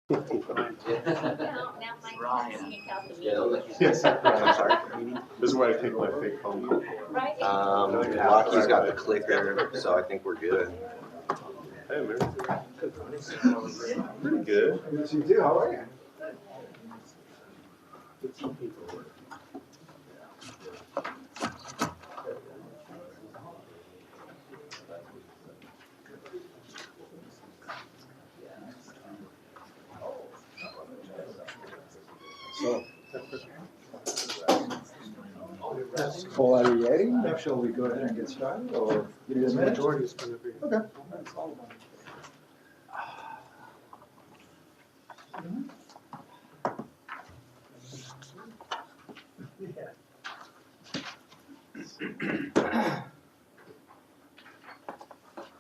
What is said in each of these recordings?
Now Mike Ryan. can sneak out the Yeah, meeting. Yes, sorry. This is where I take my fake phone call. Right? Lockie's got the clicker, so I think we're good. Hey, man. Pretty good. Yes, you do. How are you? So, Paul, are you ready? Shall we go ahead and get started, or you need a minute? Majority is going to be. Okay.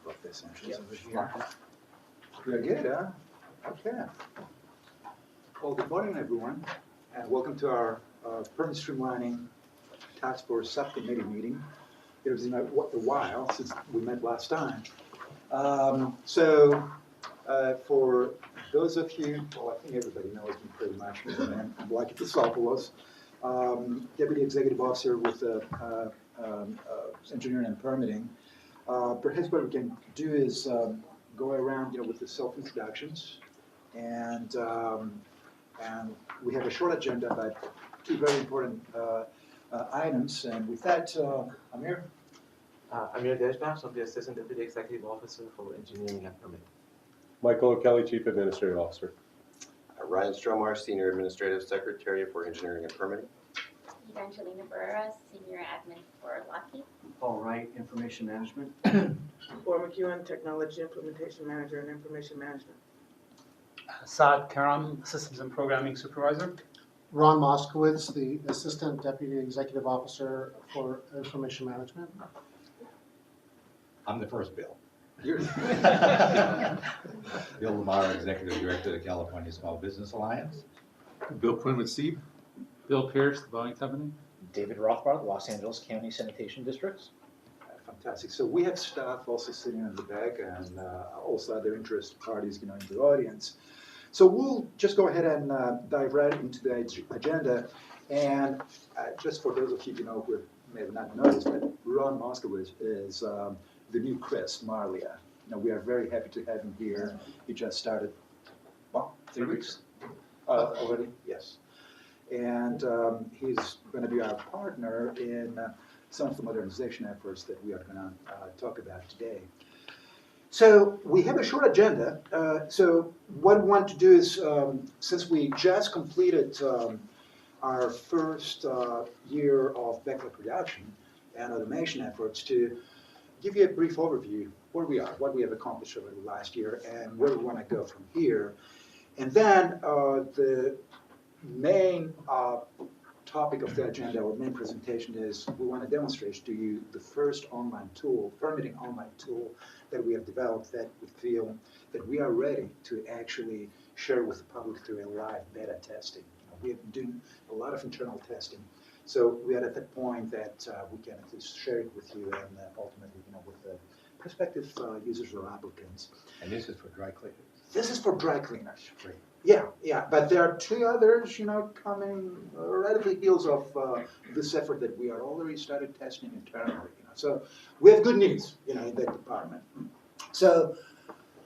Put this interest over here. You're good, huh? Okay. Well, good morning, everyone, and welcome to our permit streamlining task force subcommittee meeting. It was a while since we met last time. For those of you, well, I think everybody knows me pretty much. I'm Blake Pisopoulos, Deputy Executive Officer with Engineering and Permitting. Perhaps what we can do is go around, with the self-introductions, and we have a short agenda, but two very important items. And with that, Amir. Amir Deshbach, I'm the Assistant Deputy Executive Officer for Engineering and Permitting. Michael O'Kelly, Chief Administrative Officer. Ryan Stromar, Senior Administrative Secretary for Engineering and Permitting. Evangelina Barrera, Senior Admin for Lucky. Paul Wright, Information Management. Laura McEwen, Technology Implementation Manager and Information Management. Saad Karam, Systems and Programming Supervisor. Ron Moskowitz, the Assistant Deputy Executive Officer for Information Management. I'm the first Bill. You're Bill Lamar, Executive Director of the California Small Business Alliance. Bill Quinn with Steve. Bill Pierce, the Boeing Company. David Rothbard, Los Angeles County Sanitation Districts. fantastic. So we have staff also sitting in the back, and also other interested parties, in the audience. So we'll just go ahead and dive right into the agenda. And just for those of you, who may have not noticed, but Ron Moskowitz is the new Chris Marlia. We are very happy to have him here. He just started, 3 weeks already? Yes. And he's going to be our partner in some of the modernization efforts that we are going to talk about today. So we have a short agenda. So what we want to do is, since we just completed our first year of backlog reduction and automation efforts, to give you a brief overview where we are, what we have accomplished over the last year, and where we want to go from here. And then the main topic of the agenda, our main presentation, is we want to demonstrate to you the first online tool, permitting online tool that we have developed, that we feel that we are ready to actually share with the public through a live beta testing. We have been doing a lot of internal testing, so we are at that point that we can at least share it with you, and ultimately, with the prospective users or applicants. And this is for dry cleaners. This is for dry cleaners. Yeah, but there are two others, coming right at the heels of this effort that we are already started testing internally. So we have good news, in that department. So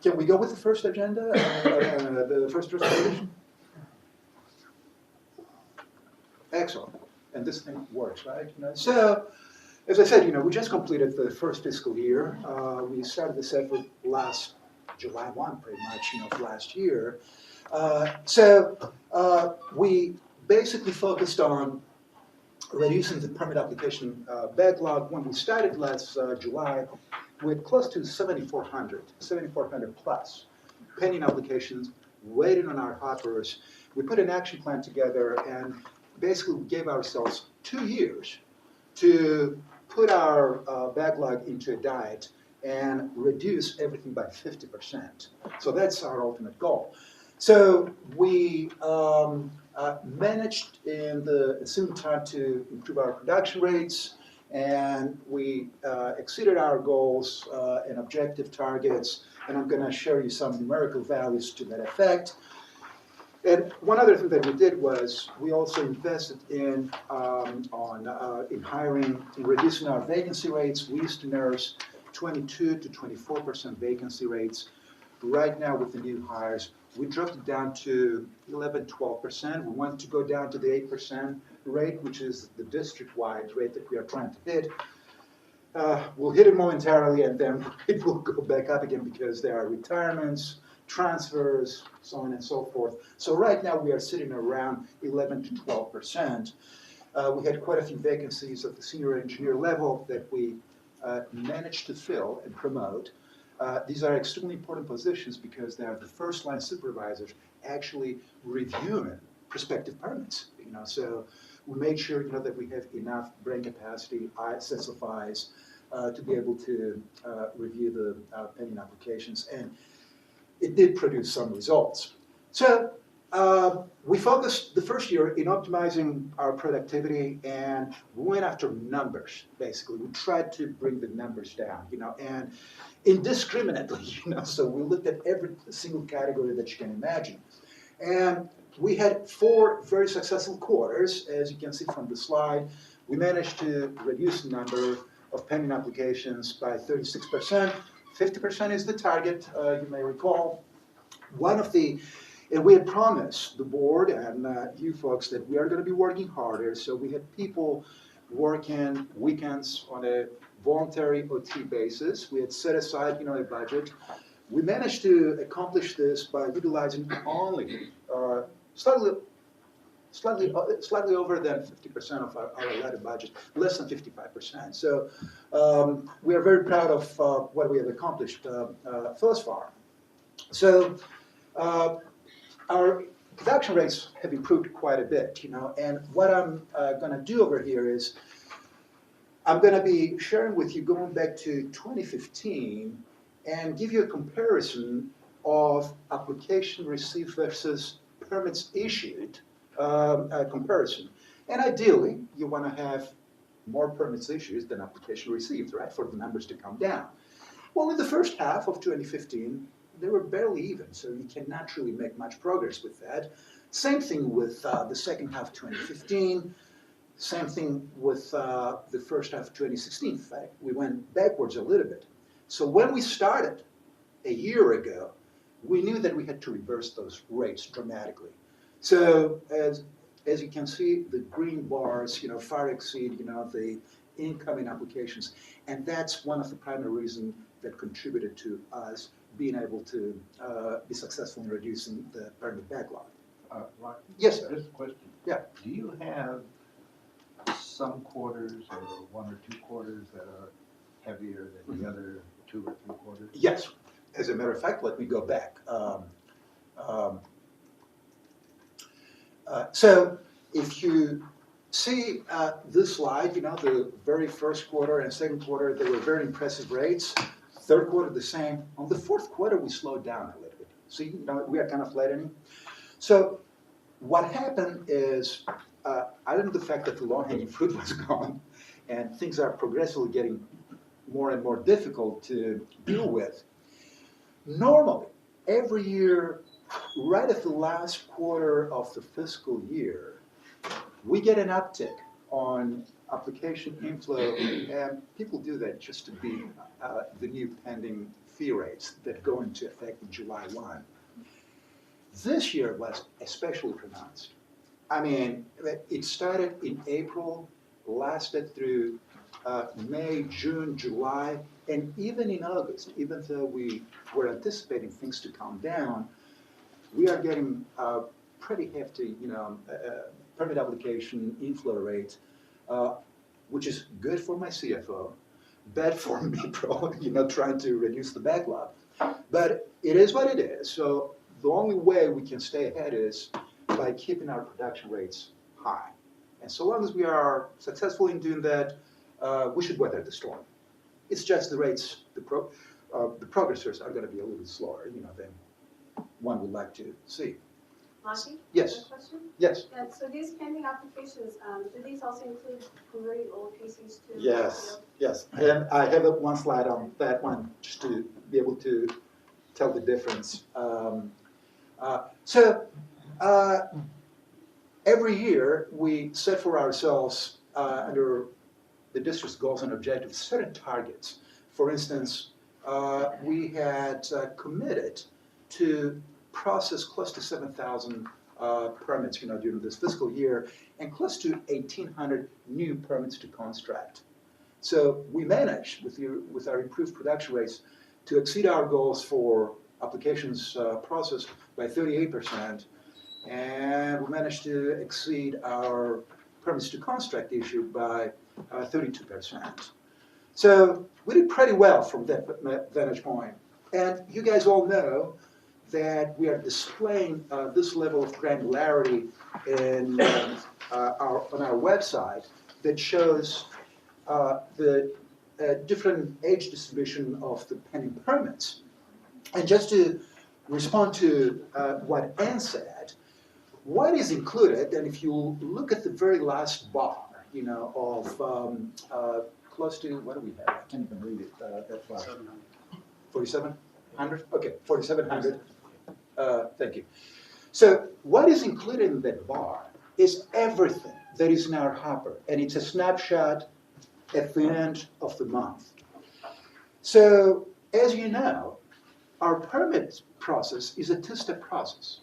can we go with the first agenda, the first presentation? Excellent. And this thing works, right? So, as I said, we just completed the first fiscal year. We started this effort last July 1, pretty much, of last year. We basically focused on reducing the permit application backlog. When we started last July, we had close to 7,400 plus pending applications waiting on our hoppers. We put an action plan together, and basically we gave ourselves 2 years to put our backlog into a diet and reduce everything by 50%. So that's our ultimate goal. So we managed in the ensuing time to improve our production rates, and we exceeded our goals and objective targets, and I'm going to show you some numerical values to that effect. And one other thing that we did was we also invested in hiring, in reducing our vacancy rates. We used to nurse 22 to 24% vacancy rates. Right now with the new hires, we dropped it down to 11, 12%. We want to go down to the 8% rate, which is the district-wide rate that we are trying to hit. We'll hit it momentarily and then it will go back up again because there are retirements, transfers, so on and so forth. So right now we are sitting around 11 to 12%. We had quite a few vacancies at the senior engineer level that we managed to fill and promote. These are extremely important positions because they are the first line supervisors actually reviewing prospective permits. So we made sure that we have enough brain capacity, sets of eyes, to be able to review the pending applications, and it did produce some results. So we focused the first year in optimizing our productivity, and we went after numbers. Basically, we tried to bring the numbers down, and indiscriminately, So we looked at every single category that you can imagine, and we had 4 very successful quarters, as you can see from the slide. We managed to reduce the number of pending applications by 36%. 50% is the target, you may recall. And we had promised the board and you folks that we are going to be working harder. So we had people working weekends on a voluntary OT basis. We had set aside, a budget. We managed to accomplish this by utilizing only slightly over than 50% of our allotted budget, less than 55%. So we are very proud of what we have accomplished thus far. So our production rates have improved quite a bit, and what I'm going to do over here is I'm going to be sharing with you going back to 2015 and give you a comparison of application received versus permits issued comparison. And ideally, you want to have more permits issued than application received, right, for the numbers to come down. Well, in the first half of 2015, they were barely even, so you cannot really make much progress with that. Same thing with the second half of 2015, same thing with the first half of 2016. In fact, we went backwards a little bit. So when we started a year ago, we knew that we had to reverse those rates dramatically. So as you can see, the green bars, far exceed, the incoming applications, and that's one of the primary reasons that contributed to us being able to be successful in reducing the permit backlog. Ron, Yes, sir. just a question. Yeah. Do you have some quarters or 1 or 2 quarters that are heavier than the other 2 or 3 quarters? Yes. As a matter of fact, let me go back. So if you see this slide, the very first quarter and second quarter, they were very impressive rates. Third quarter, the same. On the fourth quarter, we slowed down a little bit. See, we are kind of flattening. So what happened is, other than the fact that the low-hanging fruit was gone, and things are progressively getting more and more difficult to deal with, normally, every year, right at the last quarter of the fiscal year, we get an uptick on application inflow, and people do that just to beat the new pending fee rates that go into effect in July 1. This year was especially pronounced. I mean, it started in April, lasted through May, June, July, and even in August, even though we were anticipating things to calm down, we are getting pretty hefty, permit application inflow rate, which is good for my CFO, bad for me, probably, trying to reduce the backlog. But it is what it is. So the only way we can stay ahead is by keeping our production rates high. And so long as we are successful in doing that, we should weather the storm. It's just the rates, the progressors are going to be a little slower, than one would like to see. Monty? Yes. A question? Yes. Yeah, so these pending applications, do these also include converting old PCs to? Yes, yes. And I have one slide on that one just to be able to tell the difference. So Every year, we set for ourselves, under the district's goals and objectives, certain targets. For instance, we had committed to process close to 7,000 permits, during this fiscal year, and close to 1,800 new permits to construct. So we managed, with our improved production rates, to exceed our goals for applications processed by 38%, and we managed to exceed our permits to construct issued by 32%. So we did pretty well from that vantage point. And you guys all know that we are displaying this level of granularity on our website that shows the different age distribution of the pending permits. And just to respond to what Ann said, what is included, and if you look at the very last bar, of close to, what do we have? I can't even read it that far. 4,700? Okay, 4,700. Thank you. So what is included in that bar is everything that is in our hopper, and it's a snapshot at the end of the month. So as you know, our permit process is a two-step process.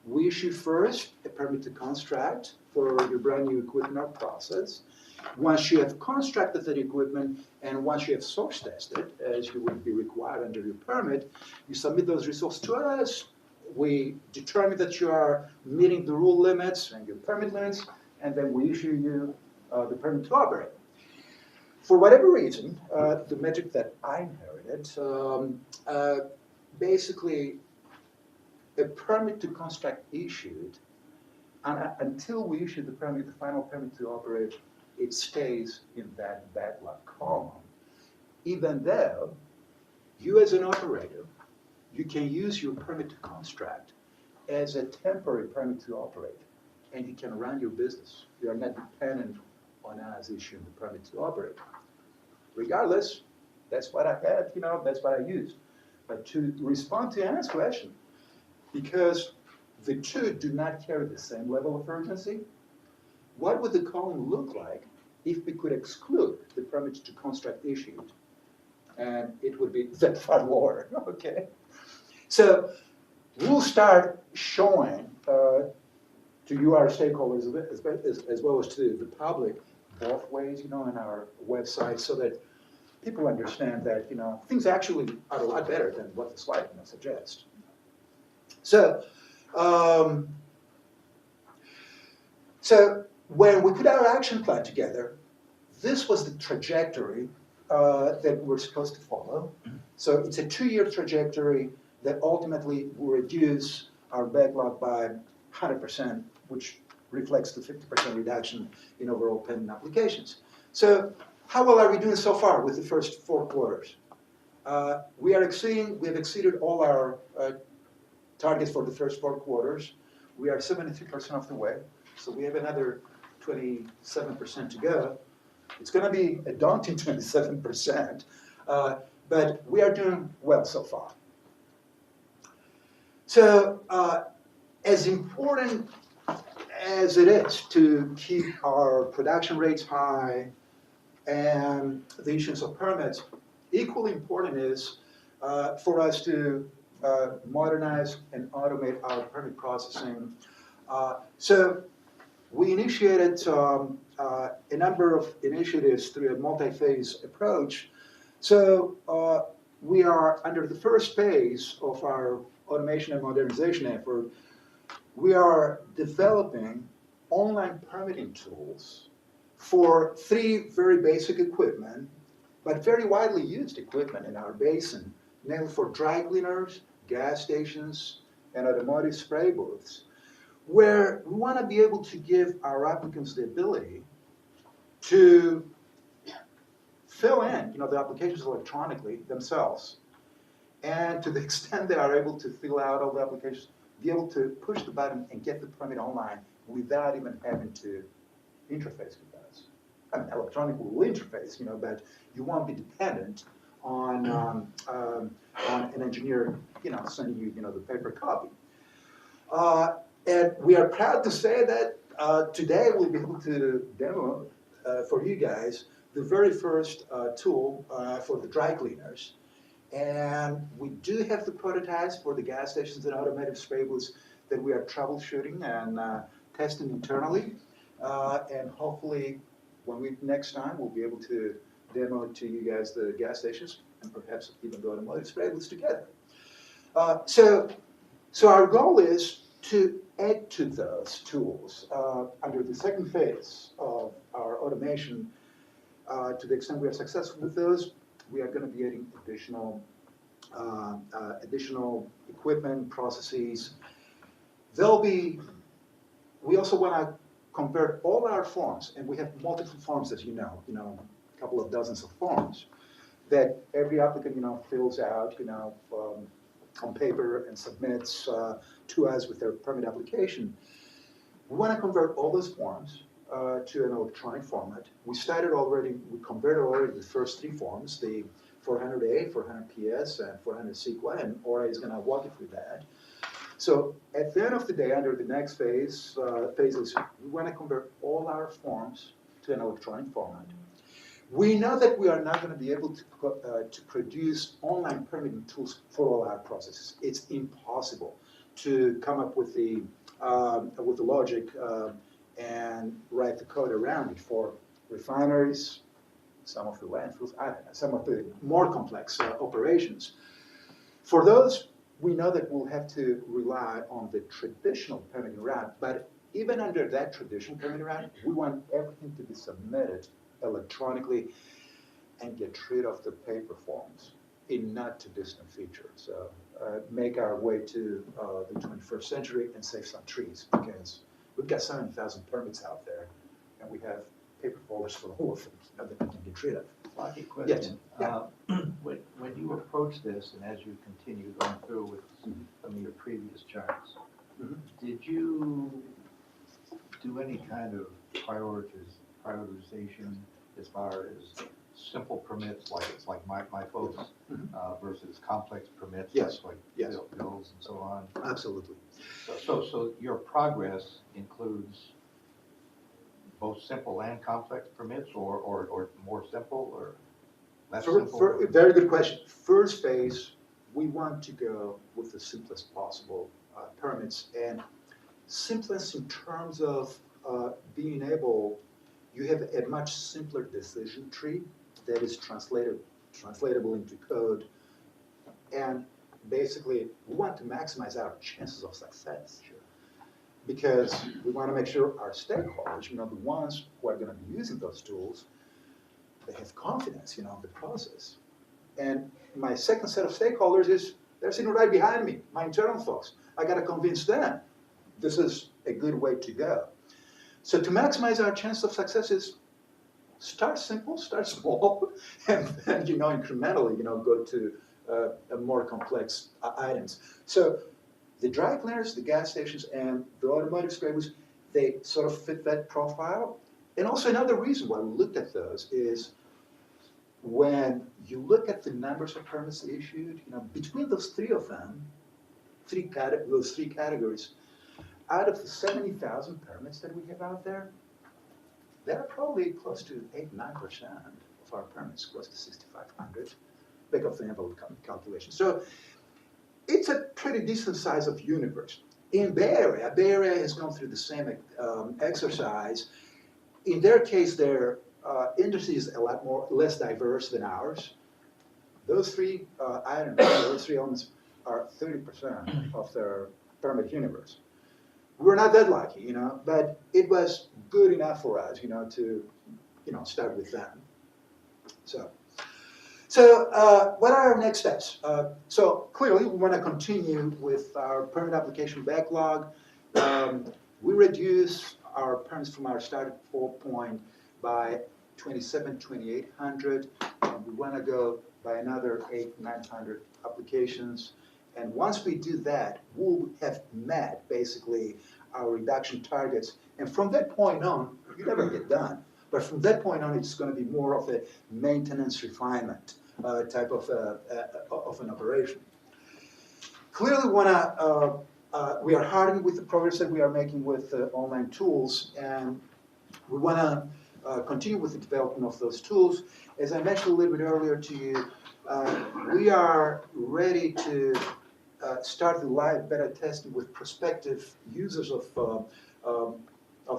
We issue first a permit to construct for your brand new equipment or process. Once you have constructed that equipment and once you have source tested, as you would be required under your permit, you submit those results to us. We determine that you are meeting the rule limits and your permit limits, and then we issue you the permit to operate. For whatever reason, the metric that I inherited, basically a permit to construct issued, and until we issue the permit, the final permit to operate, it stays in that backlog column, even though you as an operator, you can use your permit to construct as a temporary permit to operate, and you can run your business. You are not dependent on us issuing the permit to operate. Regardless, that's what I had, that's what I used. But to respond to Anna's question, because the two do not carry the same level of urgency, what would the column look like if we could exclude the permits to construct issued? And it would be that far lower, okay? So we'll start showing to you, our stakeholders, as well as to the public, both ways, in our website, so that people understand that, things actually are a lot better than what the slide suggests. So, when we put our action plan together, this was the trajectory that we're supposed to follow. So it's a 2-year trajectory that ultimately will reduce our backlog by 100%, which reflects the 50% reduction in overall pending applications. So how well are we doing so far with the first 4 quarters? We have exceeded all our targets for the first 4 quarters. We are 73% of the way, so we have another 27% to go. It's going to be a daunting 27%, but we are doing well so far. So as important as it is to keep our production rates high and the issuance of permits, equally important is for us to modernize and automate our permit processing. So we initiated a number of initiatives through a multi-phase approach. So we are under the first phase of our automation and modernization effort. We are developing online permitting tools for 3 very basic equipment, but very widely used equipment in our basin, namely for dry cleaners, gas stations, and automotive spray booths, where we want to be able to give our applicants the ability to fill in, the applications electronically themselves, and to the extent they are able to fill out all the applications, be able to push the button and get the permit online without even having to interface with us. I mean, electronically will interface, but you won't be dependent on an engineer, sending you, the paper copy. And we are proud to say that today we'll be able to demo for you guys the very first tool for the dry cleaners. And we do have the prototypes for the gas stations and automated spray booths that we are troubleshooting and testing internally. And hopefully, when we next time, we'll be able to demo to you guys the gas stations and perhaps even the automotive spray booths together. So our goal is to add to those tools under the second phase of our automation. To the extent we are successful with those, we are going to be adding additional equipment, processes. We also want to convert all our forms, and we have multiple forms, as you know, a couple of dozens of forms that every applicant, fills out, on paper and submits to us with their permit application. We want to convert all those forms to an electronic format. We converted already the first 3 forms, the 400A, 400PS, and 400 CEQA, and Ora is going to walk you through that. So at the end of the day, under the next phases, we want to convert all our forms to an electronic format. We know that we are not going to be able to produce online permitting tools for all our processes. It's impossible to come up with the logic and write the code around it for refineries, some of the landfills, some of the more complex operations. For those, we know that we'll have to rely on the traditional permitting route, but even under that traditional permitting route, we want everything to be submitted electronically and get rid of the paper forms in not too distant future. So make our way to the 21st century and save some trees, because we've got 70,000 permits out there and we have paper folders for all of them that we can get rid of. Lucky question. Yes. When you approach this, and as you continue going through with some of your previous charts, did you do any kind of prioritization as far as simple permits, like my folks, versus complex permits, like bills and so on? Absolutely. So your progress includes both simple and complex permits, or more simple, or less simple? Very good question. First phase, we want to go with the simplest possible permits, and simplest in terms of being able, you have a much simpler decision tree that is translatable into code, and basically we want to maximize our chances of success. Because we want to make sure our stakeholders, the ones who are going to be using those tools, they have confidence, in the process. And my second set of stakeholders they're sitting right behind me, my internal folks. I got to convince them this is a good way to go. So to maximize our chance of success is start simple, start small, and then, incrementally, go to more complex items. So the dry cleaners, the gas stations, and the automotive spray booths, they sort of fit that profile. And also another reason why we looked at those is when you look at the numbers of permits issued, between those those three categories, out of the 70,000 permits that we have out there, they're probably close to 8-9% of our permits, close to 6,500. Back of the envelope calculation. So it's a pretty decent size of universe. In Bay Area has gone through the same exercise. In their case, their industry is a lot less diverse than ours. Those 3 items, those 3 elements, are 30% of their permit universe. We're not that lucky, but it was good enough for us, to, start with them. So what are our next steps? So clearly, we want to continue with our permit application backlog. We reduce our permits from our starting point by 2,800, and we want to go by another 800-900 applications. And once we do that, we'll have met basically our reduction targets. And from that point on, you never get done. But from that point on, it's going to be more of a maintenance refinement type of an operation. Clearly, we want to we are hardened with the progress that we are making with online tools, and we want to continue with the development of those tools. As I mentioned a little bit earlier to you, we are ready to start the live beta testing with prospective users of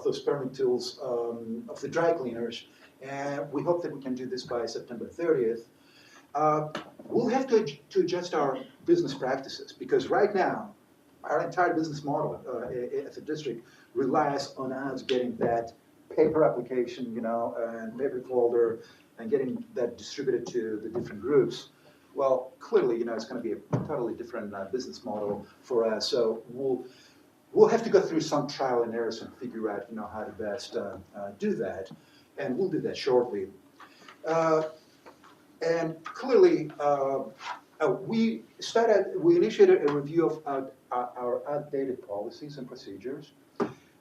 those permit tools, of the dry cleaners, and we hope that we can do this by September 30th. We'll have to adjust our business practices, because right now, our entire business model at the district relies on us getting that paper application, and paper folder, and getting that distributed to the different groups. Well, clearly, it's going to be a totally different business model for us. So we'll have to go through some trial and errors and figure out, how to best do that, and we'll do that shortly. And clearly, we initiated a review of our outdated policies and procedures.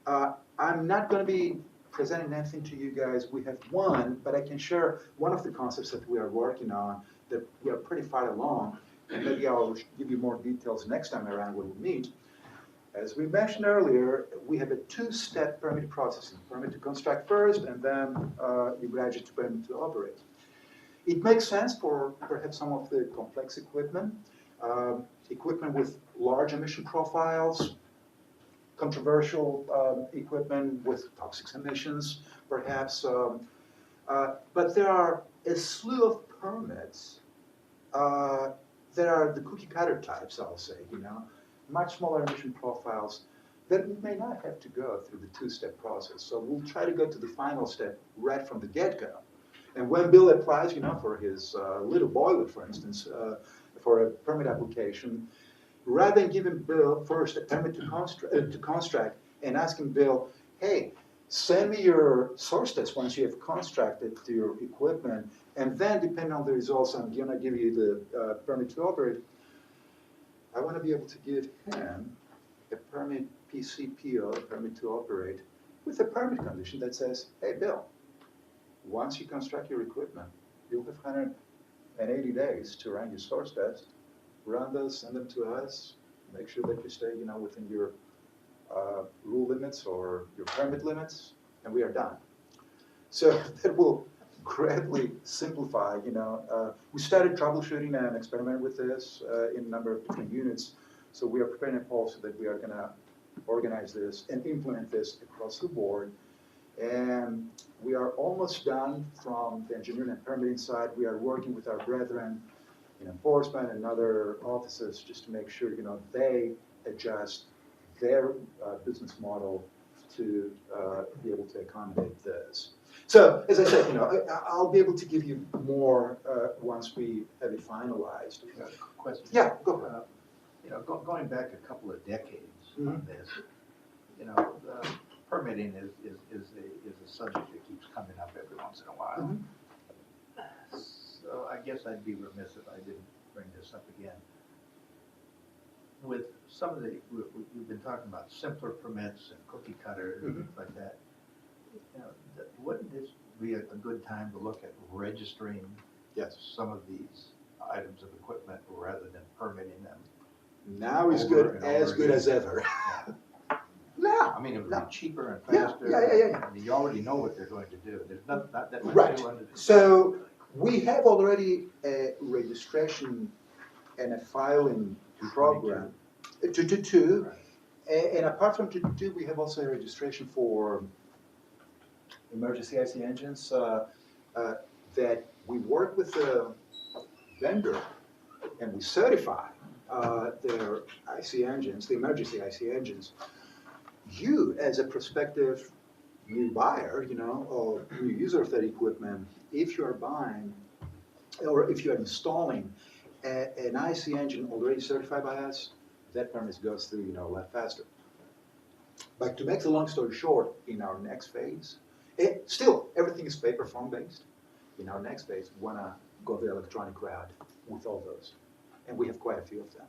I'm not going to be presenting anything to you guys. We have one, but I can share one of the concepts that we are working on that we are pretty far along, and maybe I'll give you more details next time around when we meet. As we mentioned earlier, we have a two-step permit processing. Permit to construct first, and then you graduate to permit to operate. It makes sense for perhaps some of the complex equipment, equipment with large emission profiles, controversial equipment with toxic emissions, perhaps. But there are a slew of permits that are the cookie cutter types, I'll say, much smaller emission profiles that we may not have to go through the two-step process. So we'll try to go to the final step right from the get-go. And when Bill applies, for his little boiler, for instance, for a permit application, rather than giving Bill first a permit to construct and asking Bill, hey, send me your source test once you have constructed your equipment, and then depending on the results, I'm going to give you the permit to operate. I want to be able to give him a permit PCPO, a permit to operate, with a permit condition that says, hey, Bill, once you construct your equipment, you'll have 180 days to run your source test, run those, send them to us, make sure that you stay, within your rule limits or your permit limits, and we are done. So that will greatly simplify, we started troubleshooting and experimenting with this in a number of different units. So we are preparing a policy that we are going to organize this and implement this across the board. And we are almost done from the engineering and permitting side. We are working with our brethren in enforcement and other offices just to make sure, they adjust their business model to be able to accommodate this. So, as I said, I'll be able to give you more once we have it finalized. Question. Yeah, go ahead. Going back a couple of decades on this, permitting is a subject that keeps coming up every once in a while. So I guess I'd be remiss if I didn't bring this up again. With some of we've been talking about simpler permits and cookie cutter and things like that. Wouldn't this be a good time to look at registering some of these items of equipment rather than permitting them? Now is good as ever. I mean, it would be cheaper and faster. Yeah. I mean, you already know what they're going to do. There's not that much Right. to under the So we have already a registration and a filing program. 222. And apart from 222, we have also a registration for emergency IC engines that we work with the vendor and we certify their IC engines, the emergency IC engines. You, as a prospective new buyer, or new user of that equipment, if you are buying or if you are installing an IC engine already certified by us, that permit goes through, a lot faster. But to make the long story short, in our next phase, still everything is paper form based. In our next phase, we want to go the electronic route with all those, and we have quite a few of them.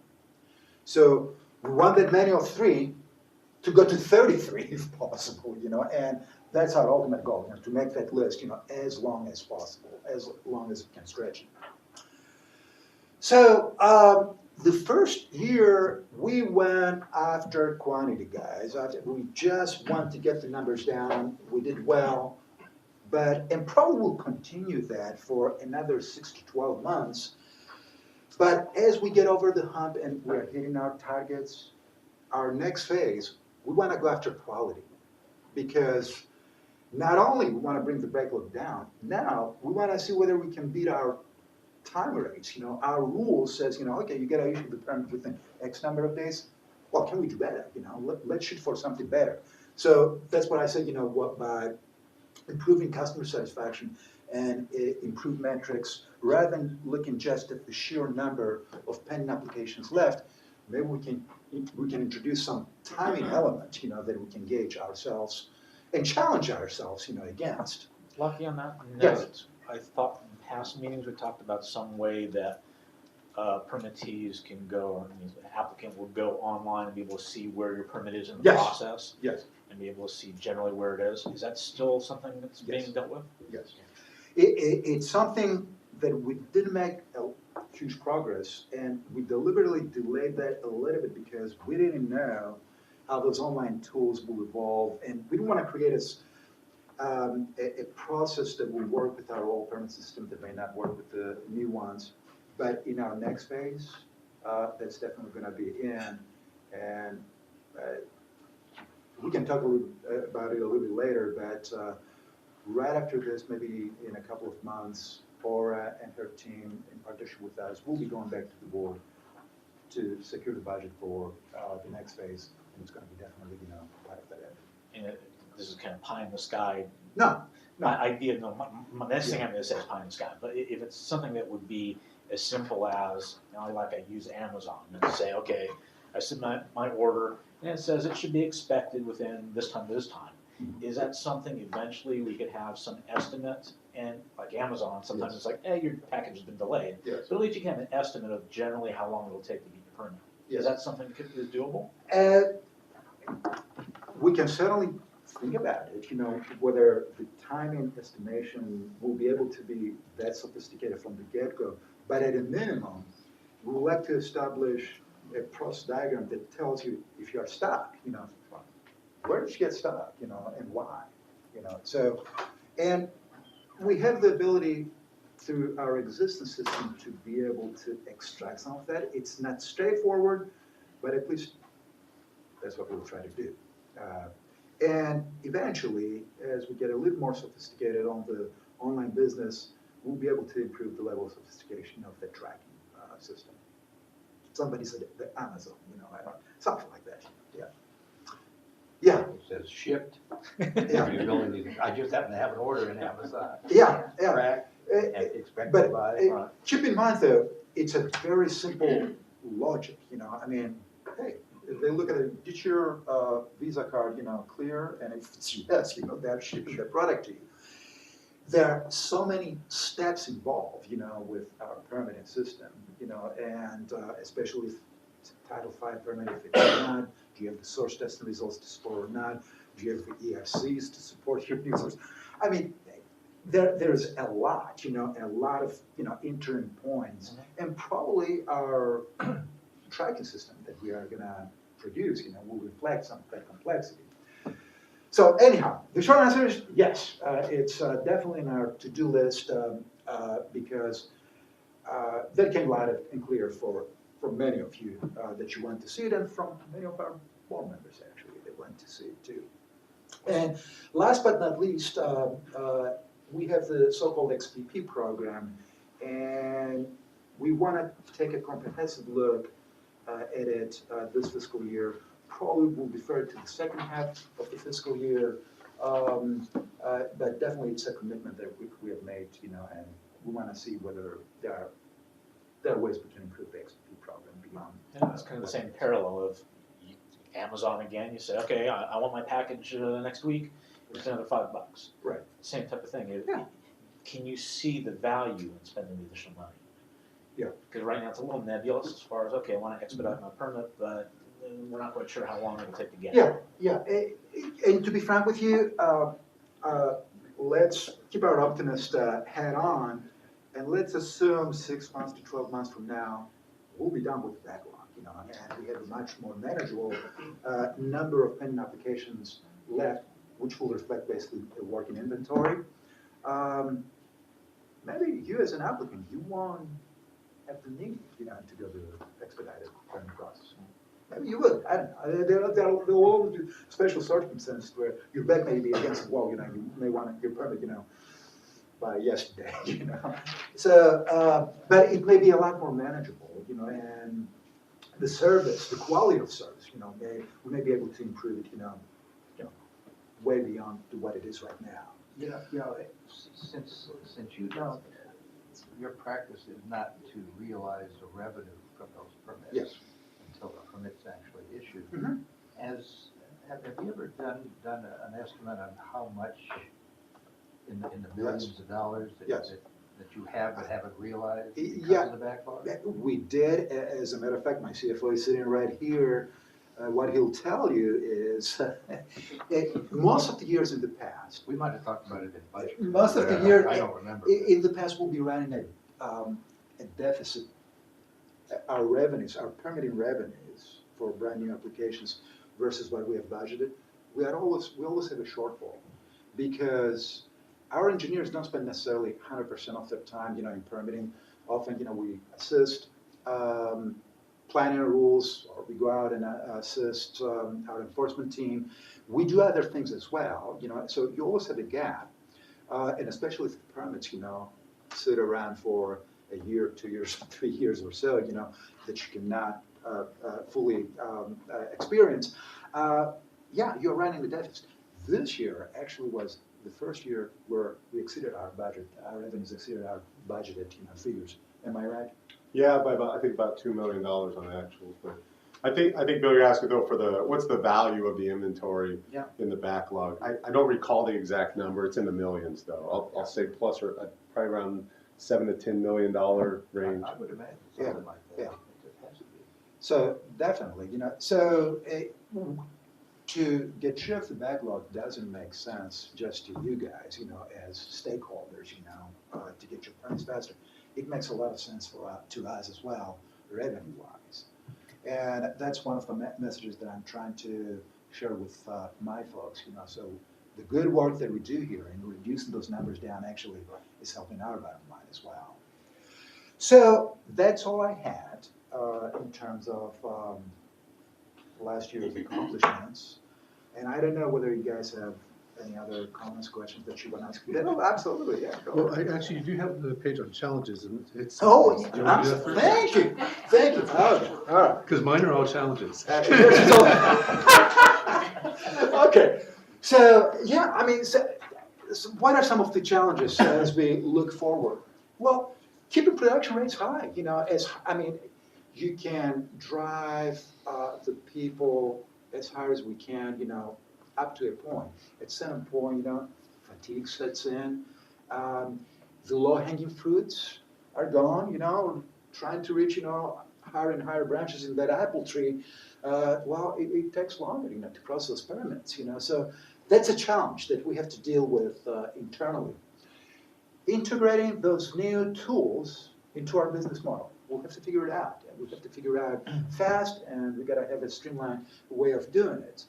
So we want that menu of 3 to go to 33 if possible, and that's our ultimate goal, to make that list, as long as possible, as long as it can stretch. So The first year, we went after quantity, guys. We just want to get the numbers down. We did well, and probably will continue that for another 6 to 12 months. But as we get over the hump and we're hitting our targets, our next phase, we want to go after quality. Because not only we want to bring the backlog down, now we want to see whether we can beat our time rates. Our rule says, okay, you got to issue the permit within X number of days. Well, can we do better? Let's shoot for something better. So that's what I said, by improving customer satisfaction and improve metrics, rather than looking just at the sheer number of pending applications left, maybe we can introduce some timing element, that we can gauge ourselves and challenge ourselves, against. Lucky on that Yes. note, I thought in past meetings we talked about some way that permittees can go, or the applicant will go online and be able to see where your permit is in the Yes. process. Yes. And be able to see generally where it is. Is that still something that's Yes. being dealt with? Yes. It's something that we didn't make a huge progress, and we deliberately delayed that a little bit because we didn't know how those online tools will evolve, and we didn't want to create a process that will work with our old permit system that may not work with the new ones. But in our next phase, that's definitely going to be in, and we can talk a little about it a little bit later, but right after this, maybe in a couple of months, Laura and her team, in partnership with us, will be going back to the board to secure the budget for the next phase, and it's going to be definitely, part of that effort. And this is kind of pie in the sky. No. My idea, my next thing I'm going to say is pie in the sky, but if it's something that would be as simple as, I use Amazon and say, okay, I submit my order, and it says it should be expected within this time to this time. Is that something eventually we could have some estimate? And like Amazon, sometimes Yes. it's like, hey, your package has been delayed. Yes. But at least you can have an estimate of generally how long it'll take to get your permit. Yes. Is that something that is doable? We can certainly think about it, whether the timing estimation will be able to be that sophisticated from the get-go. But at a minimum, we would like to establish a process diagram that tells you if you are stuck, where did you get stuck, and why, So, and we have the ability through our existing system to be able to extract some of that. It's not straightforward, but at least that's what we'll try to do. And eventually, as we get a little more sophisticated on the online business, we'll be able to improve the level of sophistication of the tracking system. Somebody said the Amazon, something like that. Yeah. Yeah. It says shipped. Yeah. I just happen to have an order in Amazon. Yeah. Yeah. Track, and But expected by. keep in mind, though, it's a very simple logic. Hey, if they look at it, did your Visa card, clear? And if it's yes, they're shipping the product to you. There are so many steps involved, with our permitting system, and especially if it's a Title V permit, if it's not, do you have the source testing results to support or not? Do you have the ERCs to support your users? There's a lot, a lot of, entering points, and probably our tracking system that we are gonna produce, will reflect some of that complexity. So anyhow, the short answer is yes. It's definitely in our to-do list because that came loud and clear for many of you that you want to see it, and from many of our board members actually that want to see it too. And last but not least, we have the so-called XPP program, and we want to take a comprehensive look at it this fiscal year. Probably will defer to the second half of the fiscal year, but definitely it's a commitment that we have made, and we want to see whether there are ways we can improve the XP program beyond. Yeah, it's kind of the same parallel of Amazon again. You say, okay, I want my package next week. It's another $5. Right. Same type of thing. Yeah. Can you see the value in spending the additional money? Yeah. Because right now it's a little nebulous as far as, okay, I want to expedite my permit, but we're not quite sure how long it'll take to get. Yeah. And to be frank with you, let's keep our optimist hat on, and let's assume 6 months to 12 months from now, we'll be done with the backlog, and we have a much more manageable number of pending applications left, which will reflect basically a working inventory. Maybe you as an applicant, you won't have the need, to go to expedited permit process. Maybe you would, I don't know. There will always be special circumstances where your back may be against the wall, you may want your permit, by yesterday, So, but it may be a lot more manageable, and the service, the quality of service, we may be able to improve it, way beyond what it is right now. Since you your practice is not to realize the revenue from those permits. Yes. Until the permit's actually issued. Mhm. Have you ever done an estimate on how much in the millions of dollars that you have but haven't realized because of the backlog? We did. As a matter of fact, my CFO is sitting right here. What he'll tell you is most of the years in the past. We might have talked about it in budget. Most of the year, I don't remember. In the past, we'll be running a deficit. Our revenues, our permitting revenues for brand new applications versus what we have budgeted, we always have a shortfall because our engineers don't spend necessarily 100% of their time, in permitting. Often, we assist planning rules, or we go out and assist our enforcement team. We do other things as well, so you always have a gap, and especially if the permits, sit around for a year, 2 years, 3 years or so, that you cannot fully experience. You're running the deficit. This year actually was the first year where we exceeded our budget. Our revenues exceeded our budgeted figures. Am I right? Yeah, by about, I think about $2 million on actuals, but I think Bill, you're asking though for what's the value of the inventory in the backlog? I don't recall the exact number. It's in the millions though. I'll say plus or probably around $7 to $10 million range. I would imagine something like that. Yeah. It has to be. So definitely, to get rid of the backlog doesn't make sense just to you guys, as stakeholders, to get your permits faster. It makes a lot of sense to us as well, revenue-wise. And that's one of the messages that I'm trying to share with my folks, So the good work that we do here in reducing those numbers down actually is helping our bottom line as well. So that's all I had in terms of last year's accomplishments. And I don't know whether you guys have any other comments, questions that you want to ask? No, absolutely, yeah. Well, actually, you do have the page on challenges, and it's. Oh, do you want to do that first? thank you. Okay, all right. Because mine are all challenges. Okay, so what are some of the challenges as we look forward? Well, keeping production rates high. You can drive the people as hard as we can. Up to a point. At some point, fatigue sets in. The low-hanging fruits are gone. Trying to reach higher and higher branches in that apple tree. It takes longer, to process permits. So that's a challenge that we have to deal with internally. Integrating those new tools into our business model. We'll have to figure it out. We have to figure it out fast, and we've got to have a streamlined way of doing it.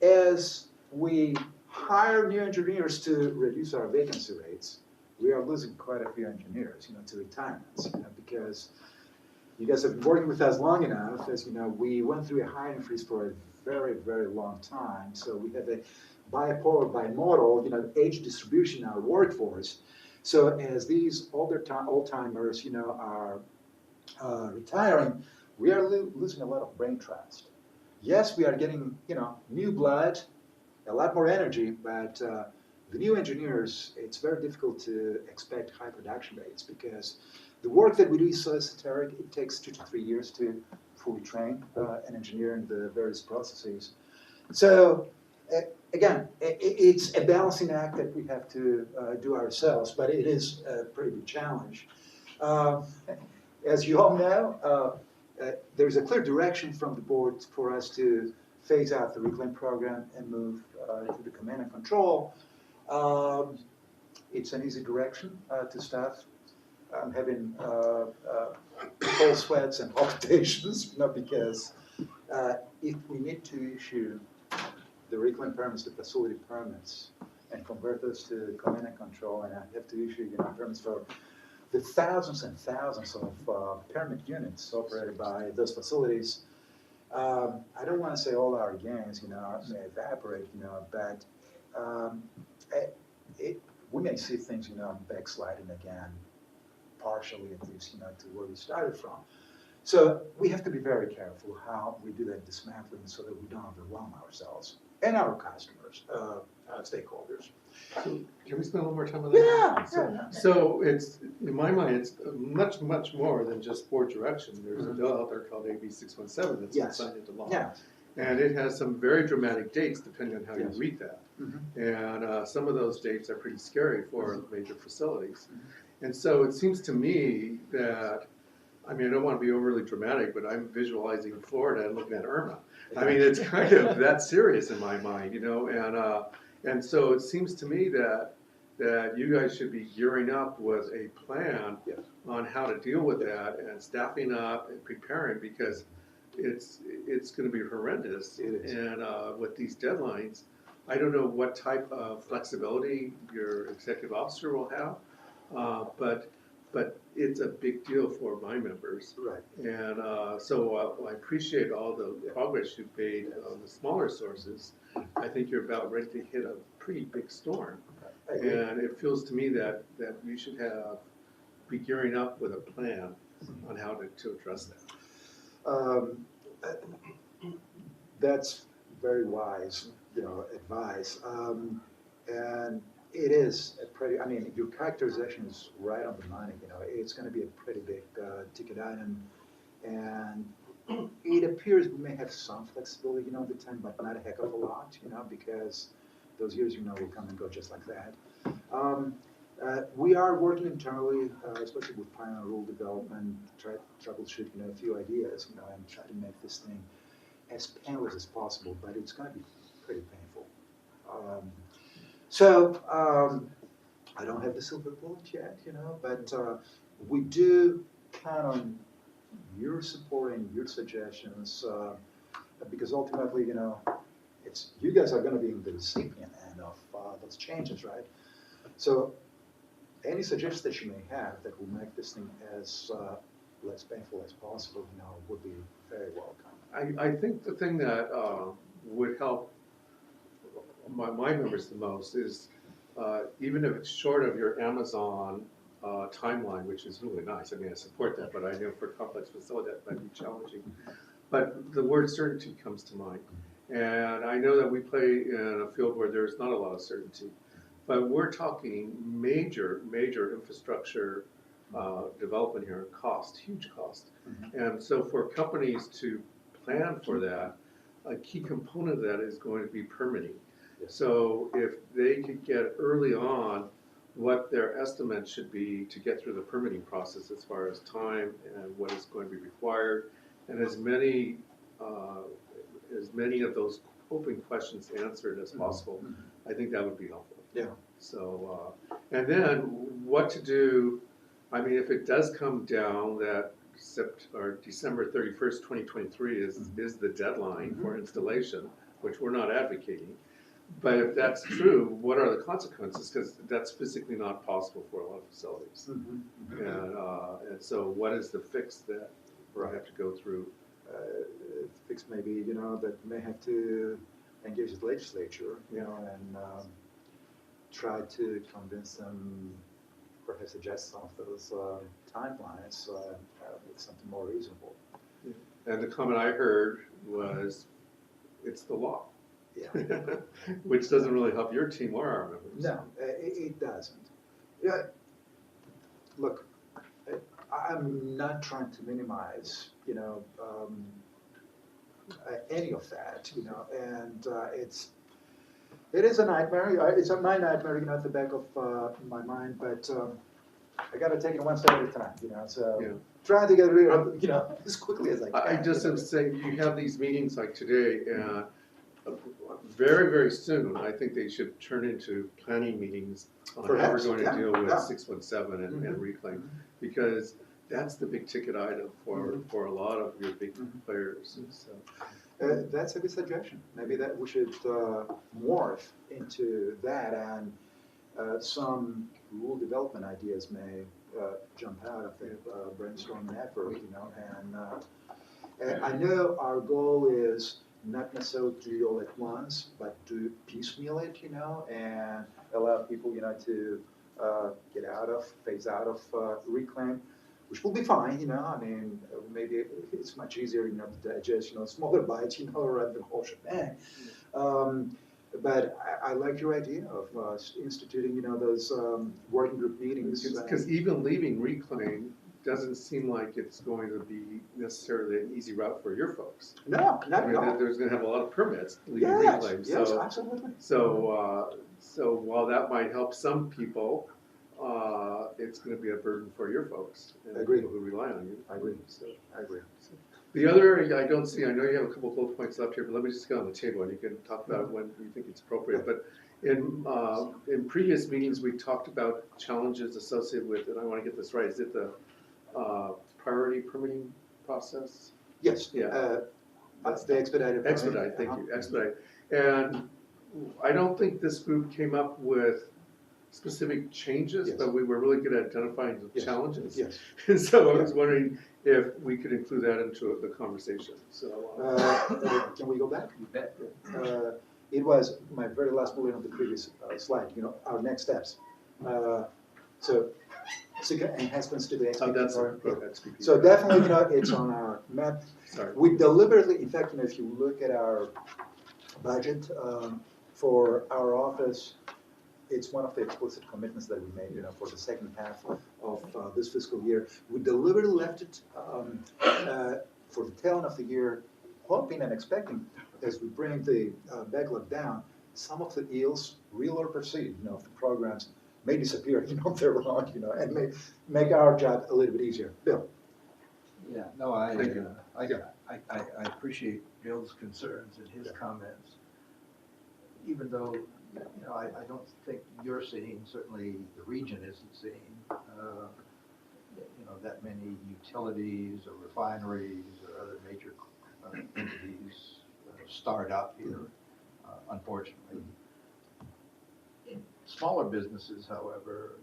As we hire new engineers to reduce our vacancy rates, we are losing quite a few engineers, to retirements, because you guys have been working with us long enough. As you know, we went through a hiring freeze for a very, very long time. So we have a bipolar, bimodal, age distribution in our workforce. So as these old-timers, are retiring, we are losing a lot of brain trust. Yes, we are getting, new blood, a lot more energy, but the new engineers, it's very difficult to expect high production rates because the work that we do is so esoteric. It takes 2 to 3 years to fully train an engineer in the various processes. So again, it's a balancing act that we have to do ourselves, but it is a pretty big challenge. As you all know, there's a clear direction from the board for us to phase out the reclaim program and move to the command and control. It's an easy direction to staff. I'm having cold sweats and palpitations, because if we need to issue the reclaim permits, the facility permits, and convert those to command and control, and I have to issue permits for the thousands and thousands of permit units operated by those facilities. I don't want to say all our gains, may evaporate, but we may see things, backsliding again, partially at least, to where we started from. So we have to be very careful how we do that dismantling so that we don't overwhelm ourselves and our customers, stakeholders. So can we spend a little more time on that? Yeah. So it's, in my mind, it's much, much more than just board direction. There's a bill out there called AB 617 that's been signed into law. Yeah. And it has some very dramatic dates depending on how you Yes. read that. Mm-hmm. And some of those dates are pretty scary for major facilities. And so it seems to me that, I mean, I don't want to be overly dramatic, but I'm visualizing Florida and looking at Irma. I mean, it's kind of that serious in my mind, and so it seems to me that you guys should be gearing up with a plan on how to deal with that and staffing up and preparing, because it's going to be horrendous. It is. And with these deadlines, I don't know what type of flexibility your executive officer will have, but it's a big deal for my members. Right. And so I appreciate all the progress you've made on the smaller sources. I think you're about ready to hit a pretty big storm. And it feels to me that we should be gearing up with a plan on how to address that. That's very wise, advice. And it is a pretty, your characterization is right on the money, it's going to be a pretty big ticket item. And it appears we may have some flexibility, at the time, but not a heck of a lot, because those years, will come and go just like that. We are working internally, especially with plan and rule development, try to troubleshoot, a few ideas, and try to make this thing as painless as possible, but it's going to be pretty painful. So I don't have the silver bullet yet, but we do count on your support and your suggestions, because ultimately, it's you guys are going to be the recipient end of those changes, right? So any suggestions that you may have that will make this thing as less painful as possible, would be very welcome. I think the thing that would help my members the most is, even if it's short of your Amazon timeline, which is really nice. I mean, I support that, but I know for complex facility that might be challenging. But the word certainty comes to mind. And I know that we play in a field where there's not a lot of certainty. But we're talking major infrastructure development here, cost, huge cost. Mm-hmm. And so for companies to plan for that, a key component of that is going to be permitting. Yes. So if they could get early on what their estimate should be to get through the permitting process as far as time and what is going to be required, and as many of those open questions answered as possible, I think that would be helpful. Yeah. So, and then what to do, I mean, if it does come down that December 31st, 2023 is the deadline for installation, which we're not advocating. But if that's true, what are the consequences? Because that's physically not possible for a lot of facilities. And so what is the fix that we have to go through? Fix maybe, that may have to engage the legislature, and try to convince them, perhaps suggest some of those timelines with something more reasonable. And the comment I heard was, it's the law. Yeah. Which doesn't really help your team or our members. No, it doesn't. Yeah. Look, I'm not trying to minimize, any of that, and it is a nightmare. It's my nightmare, at the back of my mind, but I got to take it one step at a time, so trying to get rid of, as quickly as I can. I just am saying, you have these meetings like today, and very, very soon, I think they should turn into planning meetings on how we're Perhaps, going to yeah, deal with yeah. 617 and Mhm. reclaim. Because that's the big ticket item for a lot of your big players, and so. That's a good suggestion. Maybe that we should morph into that, and some rule development ideas may jump out of the brainstorming effort, and I know our goal is not necessarily to do it all at once, but to piecemeal it, and allow people, to phase out of reclaim, which will be fine, I mean, maybe it's much easier, to digest, smaller bites, rather than whole shebang. But I like your idea of instituting, those working group meetings. Because even leaving reclaim doesn't seem like it's going to be necessarily an easy route for your folks. No, not at all. There's going to have a lot of permits leaving Yes, reclaim. yes, So, absolutely. so while that might help some people, it's going to be a burden for your folks. And I agree. People who rely on you. I agree. So, I agree. the other, I don't see, I know you have a couple bullet points left here, but let me just get on the table and you can talk about it when you think it's appropriate. But in previous meetings, we talked about challenges associated with, and I want to get this right, is it the priority permitting process? Yes. Yeah. That's the expedited. Expedite, thank you, expedite. And I don't think this group came up with specific changes, Yes. but we were really good at identifying the Yes. challenges. Yes. And so I was wondering if we could include that into the conversation, so. Can we go back? You bet. It was my very last bullet on the previous slide, our next steps. So enhancements to the Oh, XP that's program. go ahead, speak. So definitely, it's on our map. Sorry. We deliberately, in fact, if you look at our budget for our office, it's one of the explicit commitments that we made, for the second half of this fiscal year. We deliberately left it for the tail end of the year, hoping and expecting, as we bring the backlog down, some of the ills, real or perceived, of the programs may disappear, of their own, and may make our job a little bit easier. Bill? Yeah, no, I Thank you. appreciate Bill's concerns and his comments. Even though, I don't think you're seeing, certainly the region isn't seeing, that many utilities or refineries or other major entities start up here, unfortunately. In smaller businesses, however,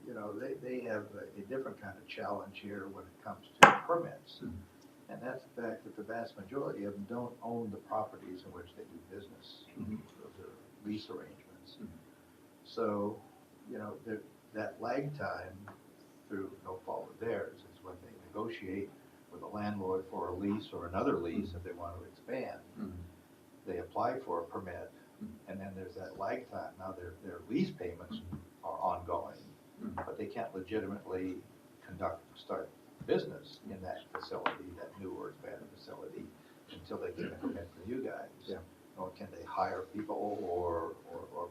they have a different kind of challenge here when it comes to permits. And that's the fact that the vast majority of them don't own the properties in which they do business. Those are lease arrangements. So, that lag time, through no fault of theirs, is when they negotiate with a landlord for a lease or another lease if they want to expand. They apply for a permit, and then there's that lag time. Now, their lease payments are ongoing, but they can't legitimately start business in that facility, that new or expanded facility, until they get a permit from you guys. Yeah. Or can they hire people, or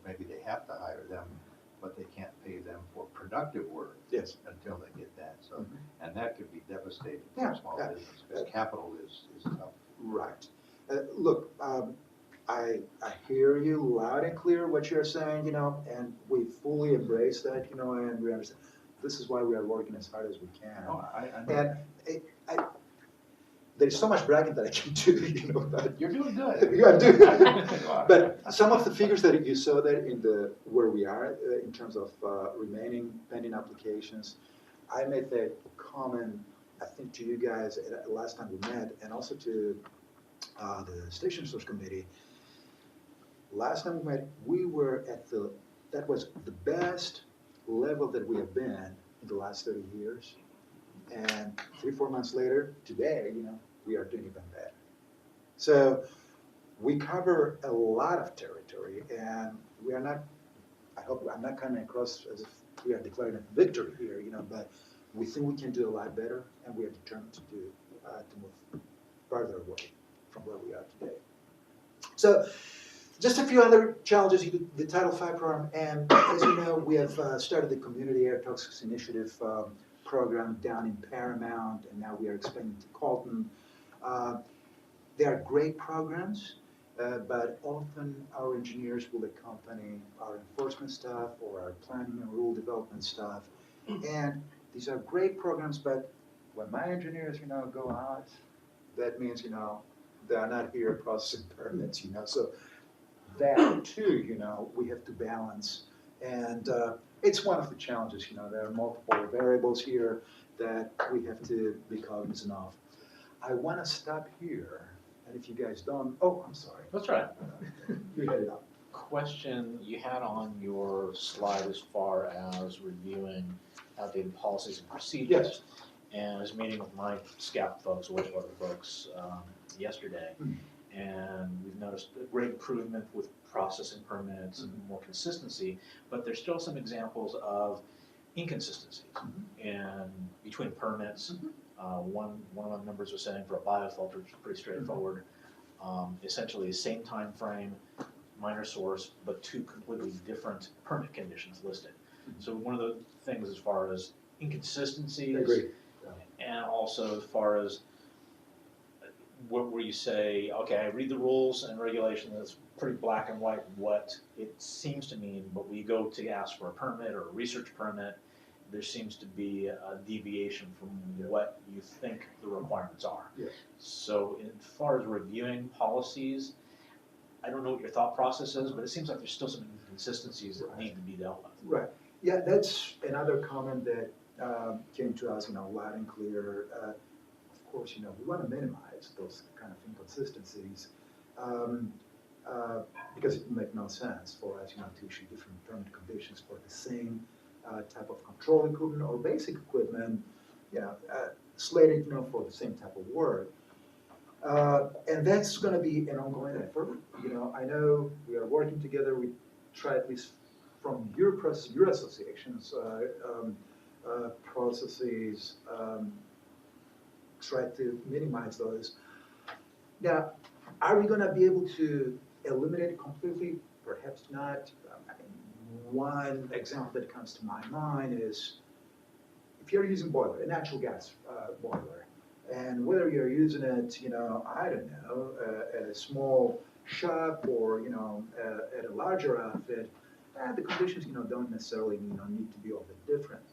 maybe they have to hire them, but they can't pay them for productive work. Yes. Until they get that. So, and that could be devastating for Yeah, a small yeah. business, because capital is tough. Right. Look, I hear you loud and clear what you're saying, and we fully embrace that, and we understand. This is why we are working as hard as we can. Oh, I know. And there's so much bragging that I can do, but You're doing good. yeah, I'm doing. But some of the figures that you saw there in where we are in terms of remaining pending applications, I made that comment, I think, to you guys last time we met, and also to the Station Subcommittee. Last time we met, we were at that was the best level that we have been in the last 30 years. And 3-4 months later, today, we are doing even better. So we cover a lot of territory, and we are not, I hope I'm not coming across as if we are declaring a victory here, but we think we can do a lot better, and we are determined to move farther away from where we are today. So just a few other challenges, the Title V program, and as you know, we have started the Community Air Toxics Initiative program down in Paramount, and now we are expanding to Colton. They are great programs, but often our engineers will accompany our enforcement staff or our planning and rule development staff. And these are great programs, but when my engineers, go out, that means, they are not here processing permits, so that too, we have to balance. And it's one of the challenges, there are multiple variables here that we have to be cognizant of. I want to stop here, and if you guys don't, oh, I'm sorry. That's right. You had it up. Question you had on your slide as far as reviewing outdated policies and procedures. Yes. And I was meeting with my SCAP folks, wastewater folks, yesterday. And we've noticed a great improvement with processing permits and more consistency, but there's still some examples of inconsistencies and between permits. One of my members was saying for a biofilter, which is pretty straightforward, essentially same time frame, minor source, but two completely different permit conditions listed. So one of the things as far as inconsistencies, Agreed. and also as far as where you say, okay, I read the rules and regulations, it's pretty black and white what it seems to mean, but when you go to ask for a permit or a research permit, there seems to be a deviation from what you think the requirements are. Yes. So as far as reviewing policies, I don't know what your thought process is, but it seems like there's still some inconsistencies that need to be dealt with. Right. Yeah, that's another comment that came to us, loud and clear. Of course, we want to minimize those kind of inconsistencies because it would make no sense for us, to issue different permit conditions for the same type of control equipment or basic equipment, slated, for the same type of work. And that's going to be an ongoing effort. I know we are working together. We try, at least from your process, your associations, processes, try to minimize those. Now, are we going to be able to eliminate it completely? Perhaps not. One example that comes to my mind is if you're using boiler, a natural gas boiler, and whether you're using it, I don't know, at a small shop or, at a larger outfit, the conditions, don't necessarily, need to be all that different.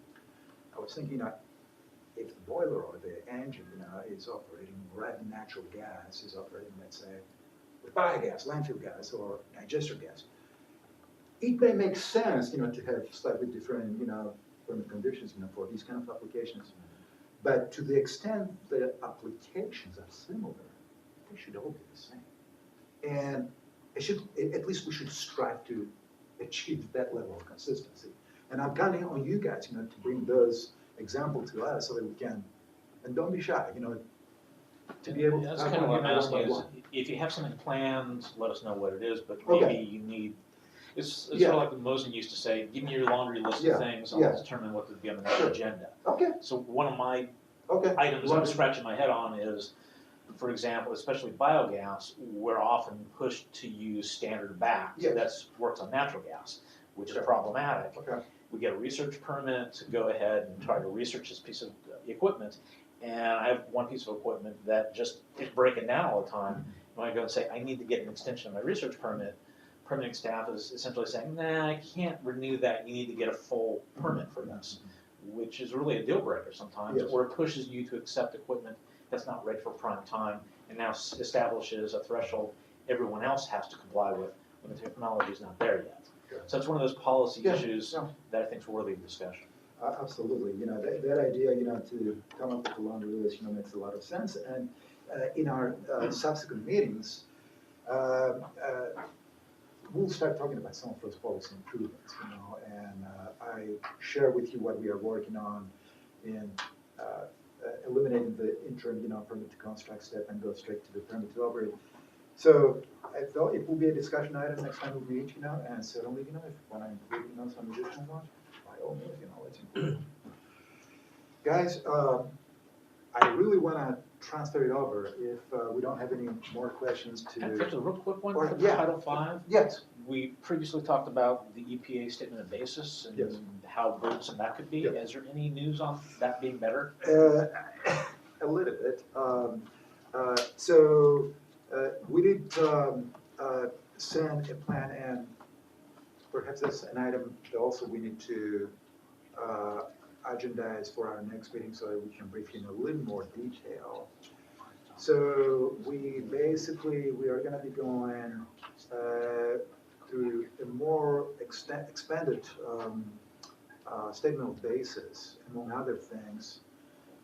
I was thinking, if the boiler or the engine, is operating rather than natural gas, is operating, let's say, with biogas, landfill gas, or digester gas, it may make sense, to have slightly different, permit conditions, for these kind of applications. But to the extent that applications are similar, they should all be the same. And it should, at least we should strive to achieve that level of consistency. And I'm counting on you guys, to bring those examples to us so that we can, and don't be shy, to be able to. That's kind of what I'm asking is, if you have something planned, let us know what it is, but maybe you need, it's sort of like Mosen used to say, give me your laundry list of things, I'll determine what would be on the next agenda. Okay. So one of my items I'm scratching my head on is, for example, especially biogas, we're often pushed to use standard back. So that works on natural gas, which is problematic. We get a research permit to go ahead and try to research this piece of equipment. And I have one piece of equipment that just is breaking down all the time. When I go and say, I need to get an extension of my research permit, permitting staff is essentially saying, nah, I can't renew that. You need to get a full permit for this, which is really a deal breaker sometimes, or it pushes you to accept equipment that's not ready for prime time and now establishes a threshold everyone else has to comply with when the technology is not there yet. So it's one of those policy issues that I think is worthy of discussion. Absolutely. That idea, to come up with a laundry list, makes a lot of sense. And in our subsequent meetings, we'll start talking about some of those policy improvements, and I share with you what we are working on in eliminating the interim, permit to construct step and go straight to the permit to operate. So I thought it will be a discussion item next time we meet, and certainly, if you want to include, some additional ones, by all means, let's include it. Guys, I really want to transfer it over if we don't have any more questions to. Just a real quick one for Title V. Yes. We previously talked about the EPA statement of basis and how burdensome that could be. Is there any news on that being better? A little bit. So we did send a plan, and perhaps that's an item that also we need to agendize for our next meeting so that we can brief you in a little more detail. So we are gonna be going through a more expanded statement of basis, among other things,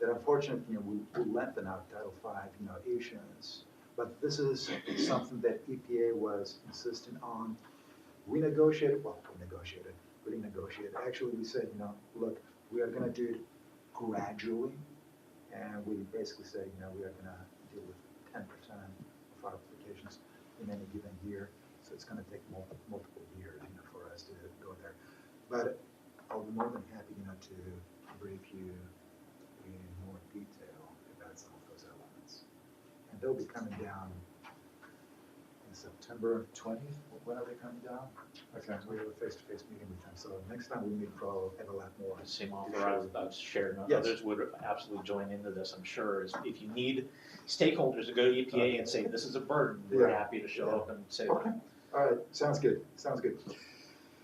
that unfortunately, will lengthen out Title V, issuance. But this is something that EPA was insisting on. We negotiated. Actually, we said, look, we are gonna do it gradually, and we basically said, we are gonna deal with 10% of our applications in any given year. So it's gonna take multiple years, for us to go there. But I'll be more than happy, to brief you in more detail about some of those elements. And they'll be coming down in September 20th. When are they coming down? Okay, we have a face-to-face meeting with them. So next time we meet, we'll have a lot more. The same offer I've shared, and Yes. others would absolutely join into this, I'm sure, is if you need stakeholders to go to EPA and say, this is a burden, we're Yeah. happy to show up and say Okay, that. all right, sounds good.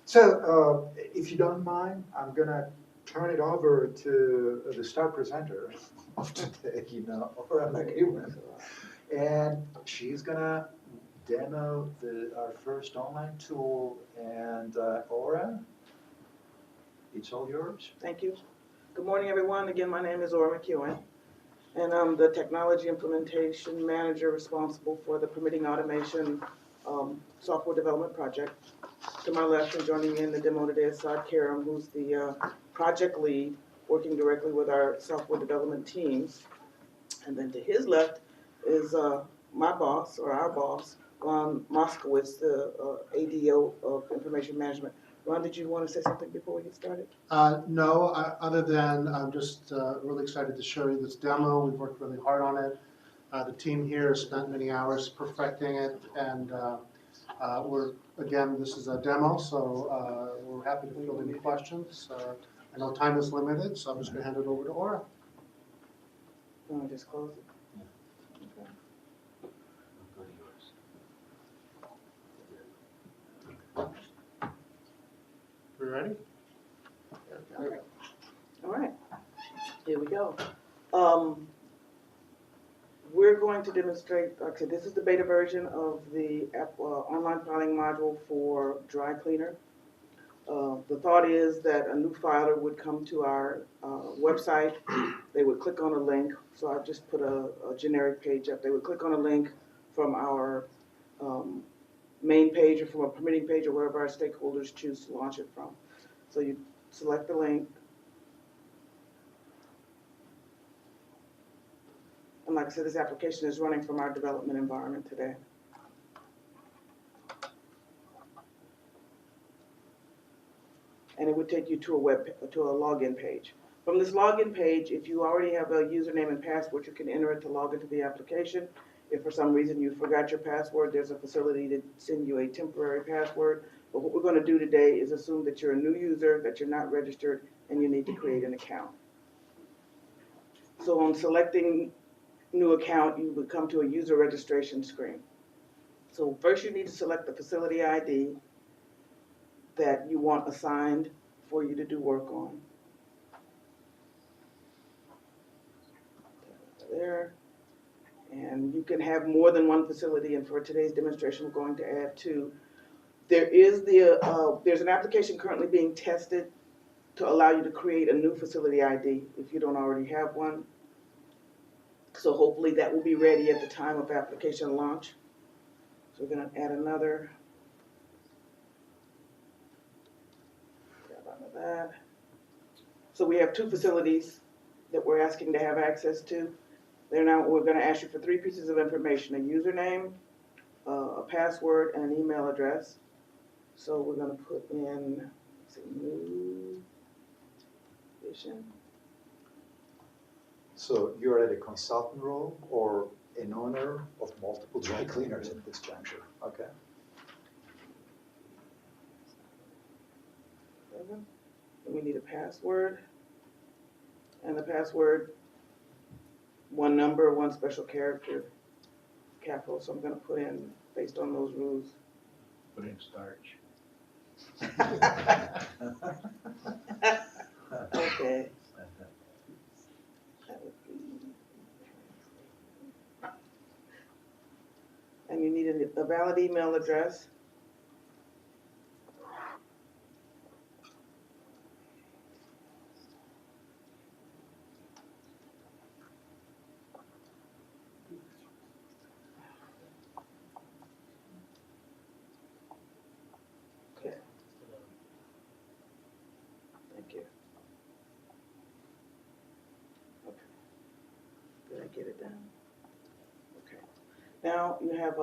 So if you don't mind, I'm gonna turn it over to the star presenter of today, Aura McEwen. And she's gonna demo our first online tool, and Aura, it's all yours. Thank you. Good morning, everyone. Again, my name is Aura McEwen, and I'm the Technology Implementation Manager responsible for the Permitting Automation Software Development Project. To my left and joining me in the demo today is SCAQMD, who's the project lead, working directly with our software development teams. And then to his left is my boss, or our boss, Ron Moskowitz, the ADO of Information Management. Ron, did you want to say something before we get started? No, other than I'm just really excited to show you this demo. We've worked really hard on it. The team here has spent many hours perfecting it, and this is a demo, so we're happy to field any questions. I know time is limited, so I'm just going to hand it over to Aura. You want to just close it? Okay. We ready? All right, here we go. We're going to demonstrate, okay, this is the beta version of the online filing module for dry cleaner. The thought is that a new filer would come to our website. They would click on a link. So I've just put a generic page up. They would click on a link from our main page or from a permitting page or wherever our stakeholders choose to launch it from. So you select the link. And like I said, this application is running from our development environment today. And it would take you to a login page. From this login page, if you already have a username and password, you can enter it to log into the application. If for some reason you forgot your password, there's a facility to send you a temporary password. But what we're going to do today is assume that you're a new user, that you're not registered, and you need to create an account. So on selecting new account, you would come to a user registration screen. So first you need to select the facility ID that you want assigned for you to do work on. There. And you can have more than one facility, and for today's demonstration, we're going to add 2. There is there's an application currently being tested to allow you to create a new facility ID if you don't already have one. So hopefully that will be ready at the time of application launch. So we're going to add another. Grab onto that. So we have 2 facilities that we're asking to have access to. We're going to ask you for 3 pieces of information: a username, a password, and an email address. So we're going to put in, let's see, new edition. So you're at a consultant role or an owner of multiple dry cleaners at this juncture, okay? And we need a password. And the password, 1 number, 1 special character, capital. So I'm going to put in based on those rules. Put in starch. Okay. That would be. And you need a valid email address. Okay. Thank you. Okay. Did I get it down? Okay. Now you have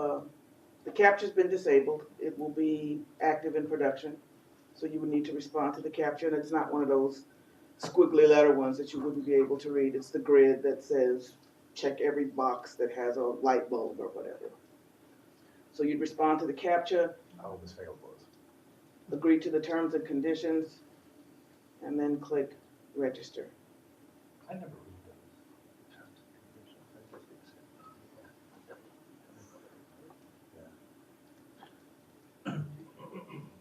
the capture's been disabled. It will be active in production. So you would need to respond to the capture, and it's not one of those squiggly letter ones that you wouldn't be able to read. It's the grid that says, check every box that has a light bulb or whatever. So you'd respond to the capture, Oh, this failed was. agree to the terms and conditions, and then click register. I never read those terms and conditions. I just accept.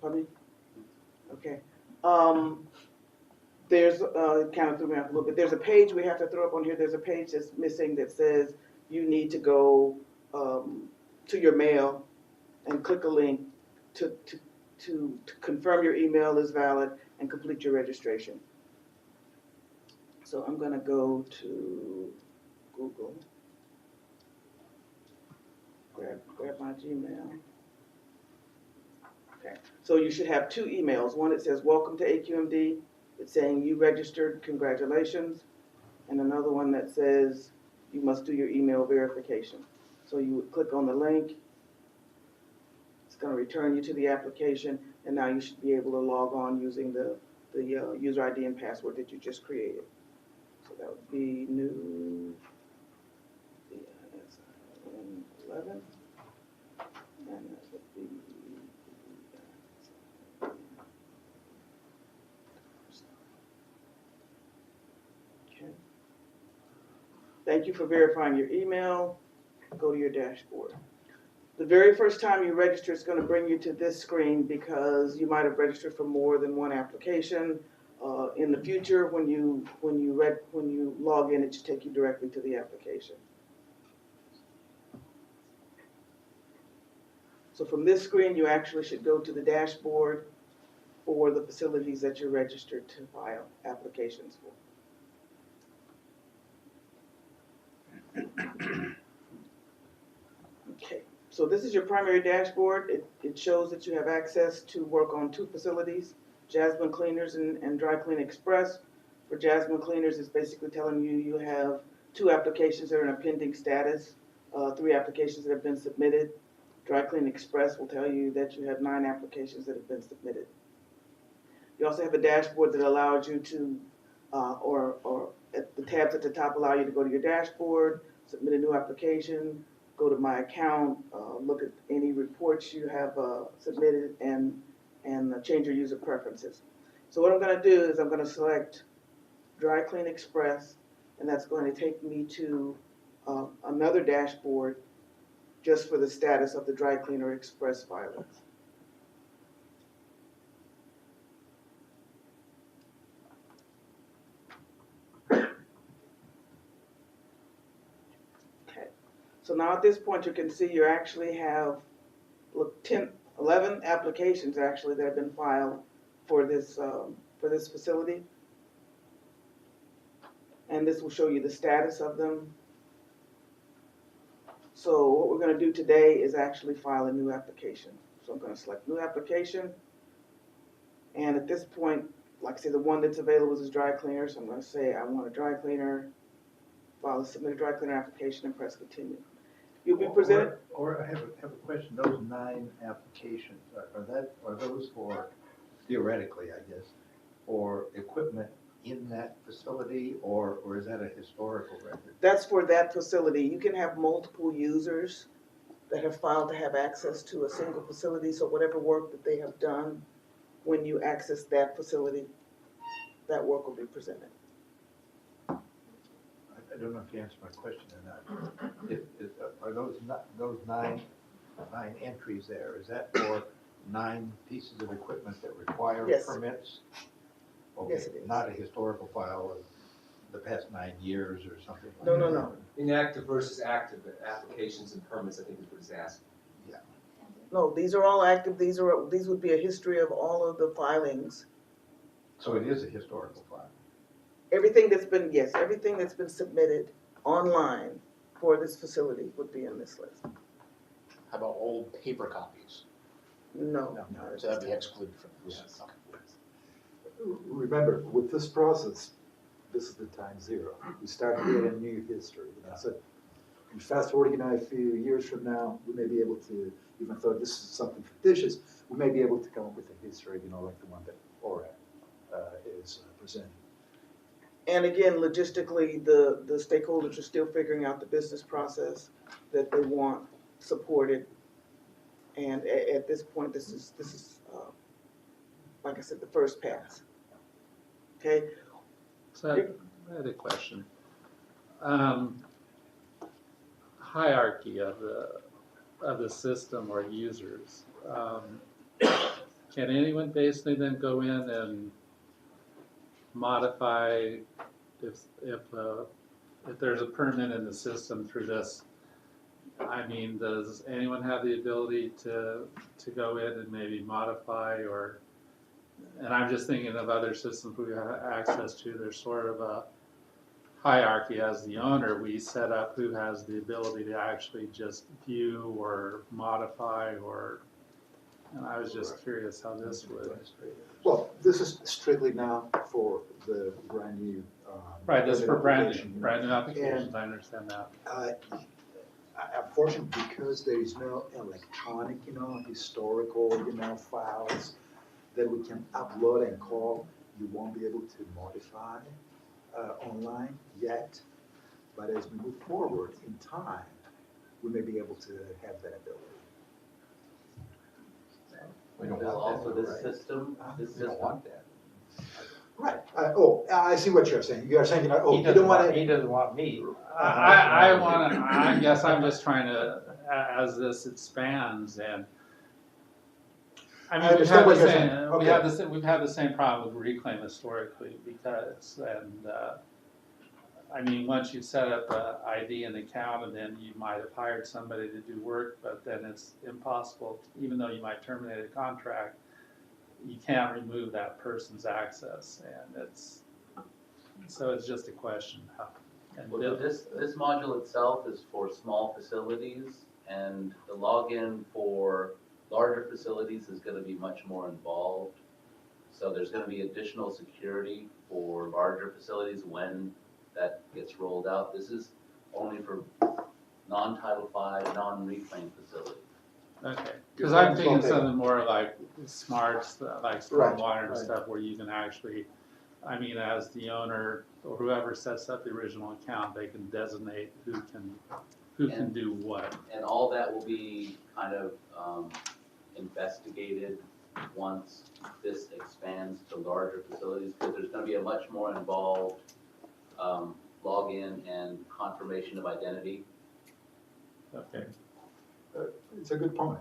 Pardon me? Okay. There's, kind of threw me off a little bit. There's a page we have to throw up on here. There's a page that's missing that says you need to go to your mail and click a link to confirm your email is valid and complete your registration. So I'm gonna go to Google, grab my Gmail. Okay, so you should have two emails. One that says, welcome to AQMD. It's saying you registered, congratulations. And another one that says you must do your email verification. So you would click on the link. It's gonna return you to the application, and now you should be able to log on using the user ID and password that you just created. So that would be new 11. And that would be okay. Thank you for verifying your email. Go to your dashboard. The very first time you register, it's going to bring you to this screen because you might have registered for more than one application. In the future, when you log in, it should take you directly to the application. So from this screen, you actually should go to the dashboard for the facilities that you're registered to file applications for. Okay, so this is your primary dashboard. It shows that you have access to work on two facilities, Jasmine Cleaners and Dry Clean Express. For Jasmine Cleaners, it's basically telling you you have 2 applications that are in a pending status, 3 applications that have been submitted. Dry Clean Express will tell you that you have 9 applications that have been submitted. You also have a dashboard that allows you to, or the tabs at the top allow you to go to your dashboard, submit a new application, go to My Account, look at any reports you have submitted, and change your user preferences. So what I'm going to do is I'm going to select Dry Clean Express, and that's going to take me to another dashboard just for the status of the Dry Cleaner Express filing. Okay, so now at this point you can see you actually have 11 applications actually that have been filed for this facility. And this will show you the status of them. So what we're going to do today is actually file a new application. So I'm going to select new application. And at this point, like I say, the one that's available is dry cleaner. So I'm going to say I want a dry cleaner, submit a dry cleaner application, and press continue. You'll be presented. Or I have a question. Those 9 applications, are those for, theoretically, I guess, for equipment in that facility, or is that a historical record? That's for that facility. You can have multiple users that have filed to have access to a single facility. So whatever work that they have done, when you access that facility, that work will be presented. I don't know if you answered my question or not. Are those 9 9 entries there, is that for 9 pieces of equipment that require Yes. permits? Yes, Okay, it is. not a historical file of the past 9 years or something like No, that? no, no. Inactive versus active applications and permits, I think is what it's asking. No, these are all active. These would be a history of all of the filings. So it is a historical file? Everything that's been submitted online for this facility would be in this list. How about old paper copies? No. So that'd be excluded from this. Yes. Okay. Remember, with this process, this is the time zero. We start creating a new history. So you fast forward, a few years from now, we may be able to, even though this is something fictitious, we may be able to come up with a history, like the one that Aura is presenting. And again, logistically, the stakeholders are still figuring out the business process that they want supported. And at this point, this is like I said, the first pass. Okay? So I had a question. Hierarchy of the system or users. Can anyone basically then go in and modify if there's a permit in the system through this? I mean, does anyone have the ability to go in and maybe modify or? And I'm just thinking of other systems we have access to. There's sort of a hierarchy as the owner. We set up who has the ability to actually just view or modify or. And I was just curious how this would. Well, this is strictly now for the brand new. Right, this is for brand application, new applications. And, I understand that. Unfortunately, because there is no electronic, historical, files that we can upload and call, you won't be able to modify online yet. But as we move forward in time, we may be able to have that ability. We don't There's want also that, this right? system, We don't want that. Right. I see what you're saying. You are saying, He you don't doesn't want want, to. he doesn't want me. I guess I'm just trying to, as this expands and. I mean, understand what you're saying. we've had the same problem with Reclaim historically because, I mean, once you set up a ID and account and then you might have hired somebody to do work, but then it's impossible, even though you might terminate a contract, you can't remove that person's access, and so it's just a question how. And well, this module itself is for small facilities, and the login for larger facilities is gonna be much more involved. So there's gonna be additional security for larger facilities when that gets rolled out. This is only for non-Title V, non-reclaimed facilities. Okay, because I'm thinking something more like smarts, like stormwater and right. stuff, where you can actually, I mean, as the owner or whoever sets up the original account, they can designate who can do what. And all that will be kind of investigated once this expands to larger facilities, because there's going to be a much more involved login and confirmation of identity. Okay. It's a good point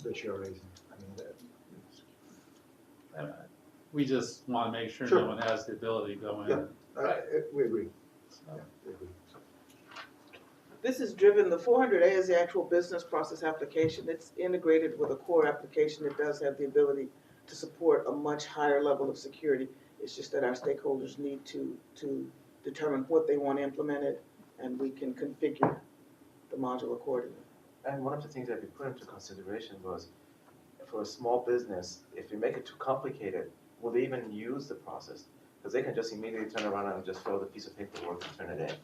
that you're raising. I mean, We just want to make sure Sure. no one has the ability to go in. Yeah. We agree. Yeah, we agree. This is driven, the 400A is the actual business process application. It's integrated with a core application that does have the ability to support a much higher level of security. It's just that our stakeholders need to determine what they want implemented, and we can configure the module accordingly. And one of the things that we put into consideration was, for a small business, if you make it too complicated, will they even use the process? Because they can just immediately turn around and just fill the piece of paperwork and turn it in.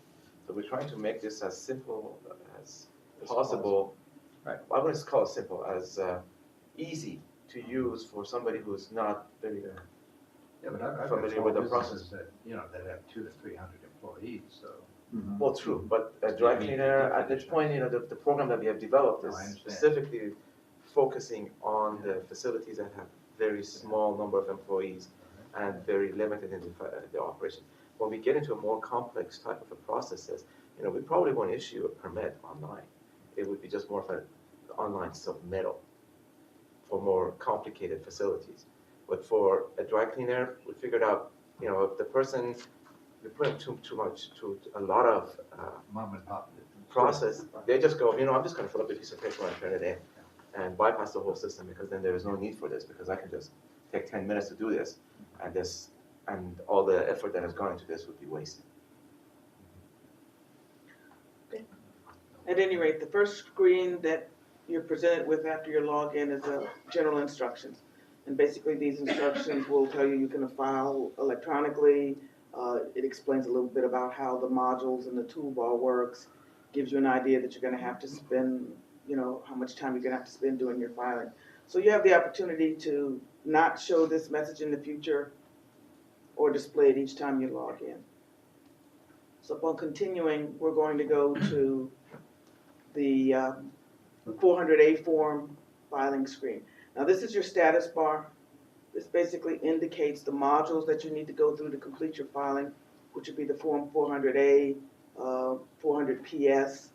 So we're trying to make this as simple as possible. Right. I wouldn't call it simple, as easy to use for somebody who's not very Yeah, but I've got familiar small with the businesses process. that have 200 to 300 employees, so. Well, true, but a dry cleaner, at this point, the program that we have developed No, is I understand. specifically focusing on the facilities that have very small number of employees and very limited in the operation. When we get into a more complex type of a processes, we probably won't issue a permit online. it would be just more of an online submittal for more complicated facilities. But for a dry cleaner, we figured out, if the person, you put in too much, a lot of Mom and pop. process, they just go, I'm just gonna fill up a piece of paper and turn it in and bypass the whole system, because then there is no need for this, because I can just take 10 minutes to do this, and all the effort that has gone into this would be wasted. At any rate, the first screen that you're presented with after your login is general instructions. And basically these instructions will tell you can file electronically. It explains a little bit about how the modules and the toolbar works, gives you an idea that you're gonna have to spend, how much time you're gonna have to spend doing your filing. So you have the opportunity to not show this message in the future or display it each time you log in. So upon continuing, we're going to go to the 400A form filing screen. Now this is your status bar. This basically indicates the modules that you need to go through to complete your filing, which would be the form 400A, 400PS,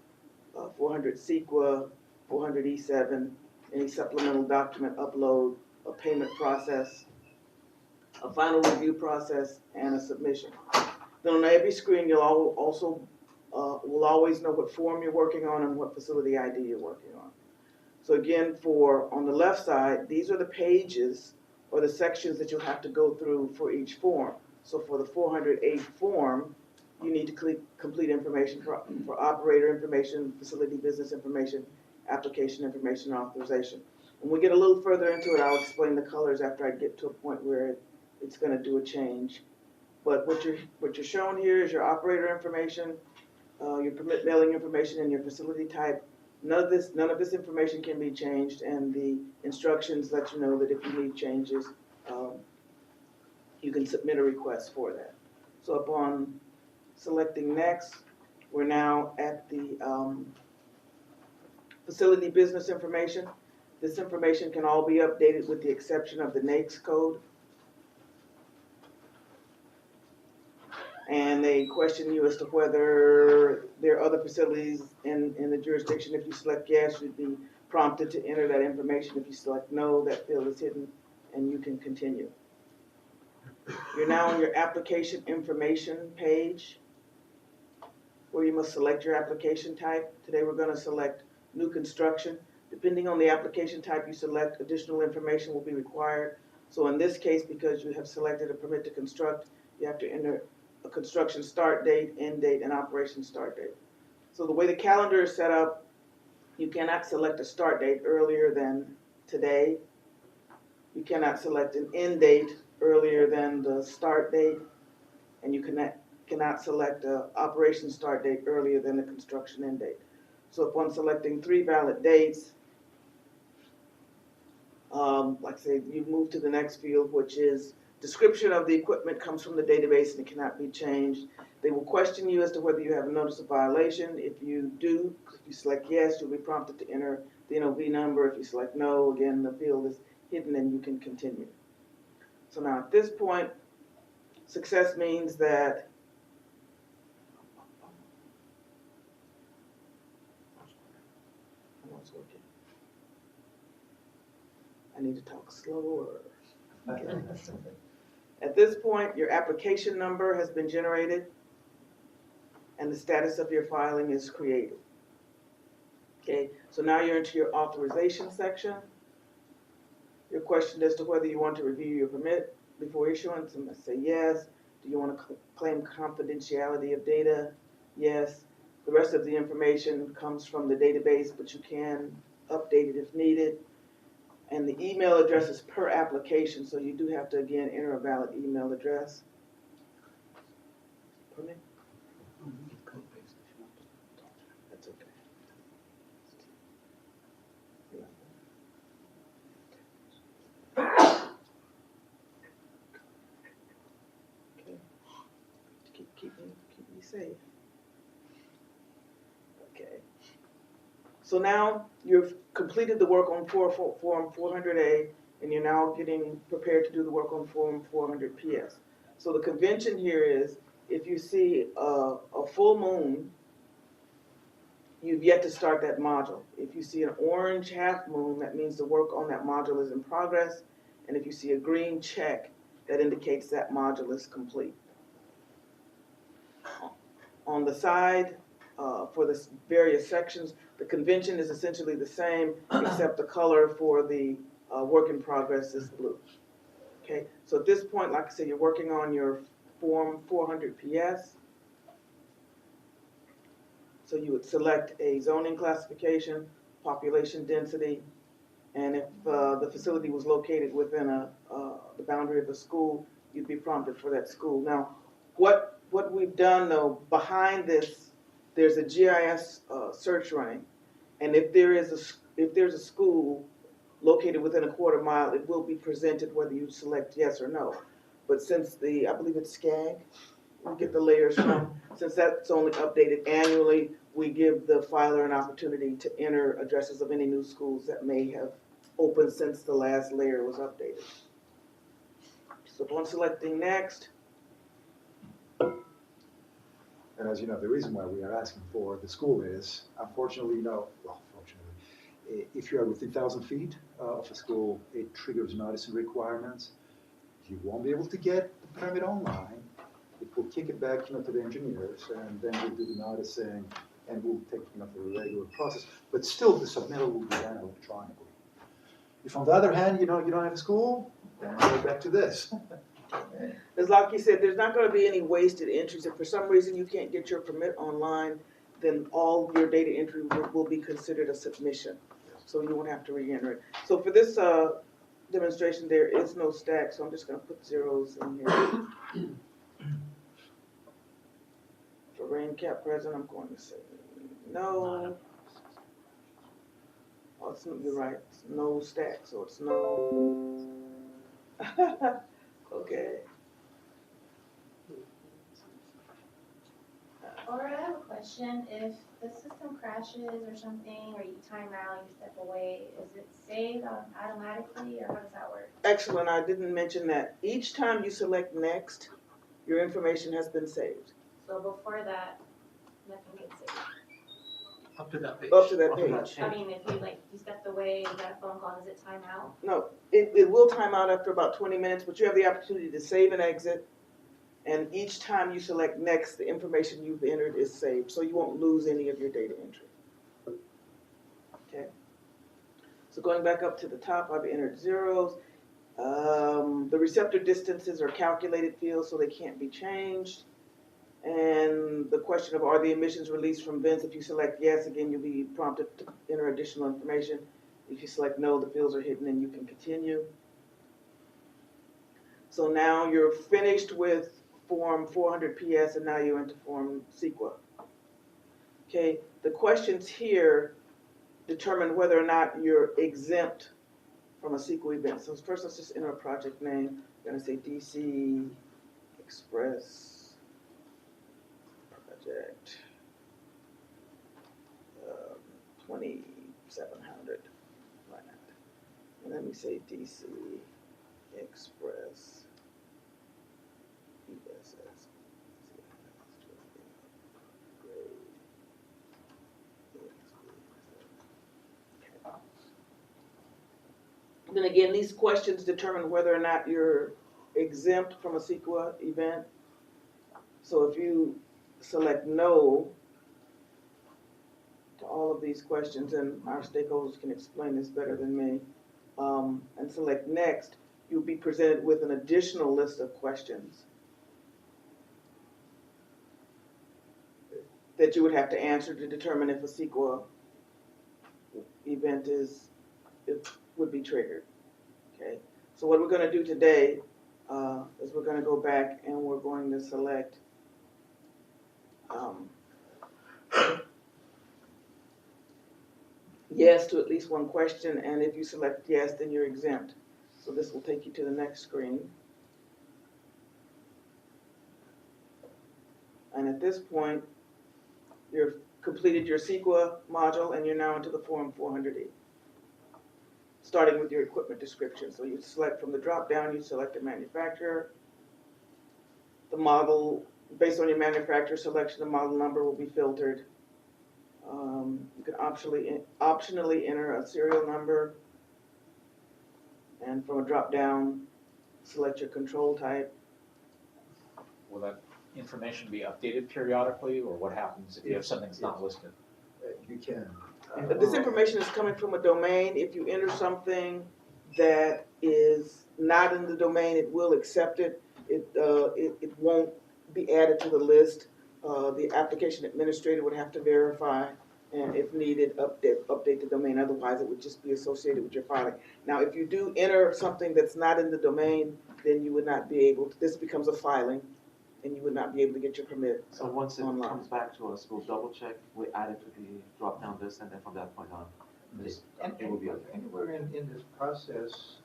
400 CEQA, 400E7, any supplemental document upload, a payment process, a final review process, and a submission. Then on every screen, you'll also will always know what form you're working on and what facility ID you're working on. So again, on the left side, these are the pages or the sections that you'll have to go through for each form. So for the 408 form, you need to complete information for operator information, facility business information, application information, authorization. When we get a little further into it, I'll explain the colors after I get to a point where it's going to do a change. But what you're shown here is your operator information, your permit mailing information, and your facility type. None of this information can be changed, and the instructions let you know that if you need changes, you can submit a request for that. So upon selecting next, we're now at the facility business information. This information can all be updated with the exception of the NAICS code. And they question you as to whether there are other facilities in the jurisdiction. If you select yes, you'd be prompted to enter that information. If you select no, that field is hidden and you can continue. You're now on your application information page where you must select your application type. Today we're going to select new construction. Depending on the application type you select, additional information will be required. So in this case, because you have selected a permit to construct, you have to enter a construction start date, end date, and operation start date. So the way the calendar is set up, you cannot select a start date earlier than today. You cannot select an end date earlier than the start date, and you cannot select an operation start date earlier than the construction end date. So upon selecting 3 valid dates, like I say, you move to the next field, which is description of the equipment comes from the database and it cannot be changed. They will question you as to whether you have a notice of violation. If you do, if you select yes, you'll be prompted to enter the NOV number. If you select no, again, the field is hidden and you can continue. So now at this point, success means that I need to talk slower. Okay. At this point, your application number has been generated and the status of your filing is created. Okay, so now you're into your authorization section. You're questioned as to whether you want to review your permit before issuance. I'm going to say yes. Do you want to claim confidentiality of data? Yes. The rest of the information comes from the database, but you can update it if needed. And the email address is per application, so you do have to, again, enter a valid email address. Pardon me? That's okay. Okay. Keep me safe. Okay. So now you've completed the work on form 400A, and you're now getting prepared to do the work on form 400PS. So the convention here is, if you see a full moon you've yet to start that module. If you see an orange half moon, that means the work on that module is in progress. And if you see a green check, that indicates that module is complete. On the side, for the various sections, the convention is essentially the same, except the color for the work in progress is blue. Okay, so at this point, like I said, you're working on your Form 400 PS. So you would select a zoning classification, population density, and if the facility was located within the boundary of the school, you'd be prompted for that school. Now, what we've done though, behind this, there's a GIS search running, and if there's a school located within a quarter mile, it will be presented whether you select yes or no. But since I believe it's SCAG, we get the layers from, since that's only updated annually, we give the filer an opportunity to enter addresses of any new schools that may have opened since the last layer was updated. So upon selecting next. And as you know, the reason why we are asking for the school is, unfortunately, fortunately, if you are within 1,000 feet of a school, it triggers noticing requirements. You won't be able to get the permit online. It will kick it back, to the engineers, and then we'll do the noticing, and we'll take, the regular process. But still, the submittal will be done electronically. If on the other hand, you don't have a school, then go back to this. As Lockie said, there's not going to be any wasted entries. If for some reason you can't get your permit online, then all your data entry will be considered a submission. So you won't have to re-enter it. So for this demonstration, there is no stack, so I'm just going to put zeros in here. For rain cap present, I'm going to say no. Oh, you're right. It's no stack, so it's no. Okay. Or I have a question. If the system crashes or something, or you time out, you step away, is it saved automatically, or how does that work? Excellent. I didn't mention that. Each time you select next, your information has been saved. So before that, nothing gets saved. Up to that page. Up to that page. I mean, if you stepped away, you got a phone call, does it time out? No, it will time out after about 20 minutes, but you have the opportunity to save and exit. And each time you select next, the information you've entered is saved, so you won't lose any of your data entry. Okay. So going back up to the top, I've entered zeros. The receptor distances are calculated fields, so they can't be changed. And the question of are the emissions released from vents, if you select yes, again, you'll be prompted to enter additional information. If you select no, the fields are hidden and you can continue. So now you're finished with Form 400 PS and now you're into Form SEQA. Okay, the questions here determine whether or not you're exempt from a SEQA event. So first let's just enter a project name. I'm gonna say DC Express. Project 2700, why not? And let me say DC Express ESS. Then again, these questions determine whether or not you're exempt from a SEQA event. So if you select no to all of these questions, and our stakeholders can explain this better than me, and select next, you'll be presented with an additional list of questions that you would have to answer to determine if a SEQA event would be triggered. Okay, so what we're going to do today is we're going to go back and we're going to select yes to at least one question, and if you select yes, then you're exempt. So this will take you to the next screen. And at this point, you've completed your SEQA module and you're now into the Form 400E. Starting with your equipment description. So you select from the drop down, you select a manufacturer. The model, based on your manufacturer selection, the model number will be filtered. You can optionally enter a serial number. And from a drop-down, select your control type. Will that information be updated periodically, or what happens if you have something that's not listed? You can. This information is coming from a domain. If you enter something that is not in the domain, it will accept it. It won't be added to the list. The application administrator would have to verify, and if needed, update the domain. Otherwise, it would just be associated with your filing. Now, if you do enter something that's not in the domain, then you would not be able to, this becomes a filing, and you would not be able to get your permit So once it online. comes back to us, we'll double check, we add it to the drop-down list, and then from that point on, it will be okay. Anywhere in this process,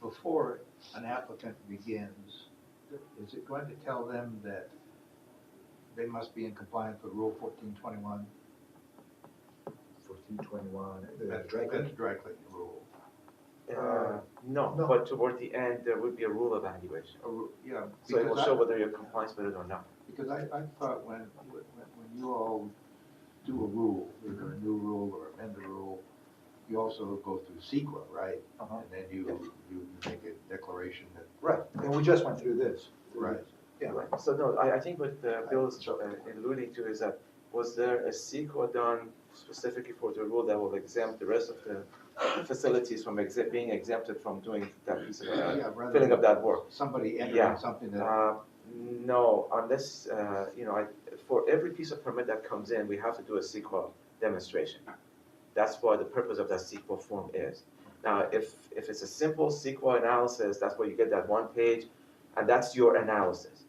before an applicant begins, is it going to tell them that they must be in compliance with Rule 1421? 1421, That's dry cleaning? dry cleaning rule. No, No. but toward the end, there would be a rule evaluation. Yeah. So it will because show whether you're compliant with it or not. Because I thought when you all do a rule, either a new rule or amend a rule, you also go through CEQA, right? Uh-huh. And then you make a declaration that. Right, and we just went through this. Right. Yeah. Right. So no, I think what Bill is alluding to is that, was there a CEQA done specifically for the rule that will exempt the rest of the facilities from being exempted from doing that piece of, Yeah, rather filling up than that work? Somebody entering Yeah. something that. No, unless, for every piece of permit that comes in, we have to do a CEQA demonstration. That's what the purpose of that CEQA form is. Now, if it's a simple CEQA analysis, that's where you get that one page, and that's your analysis.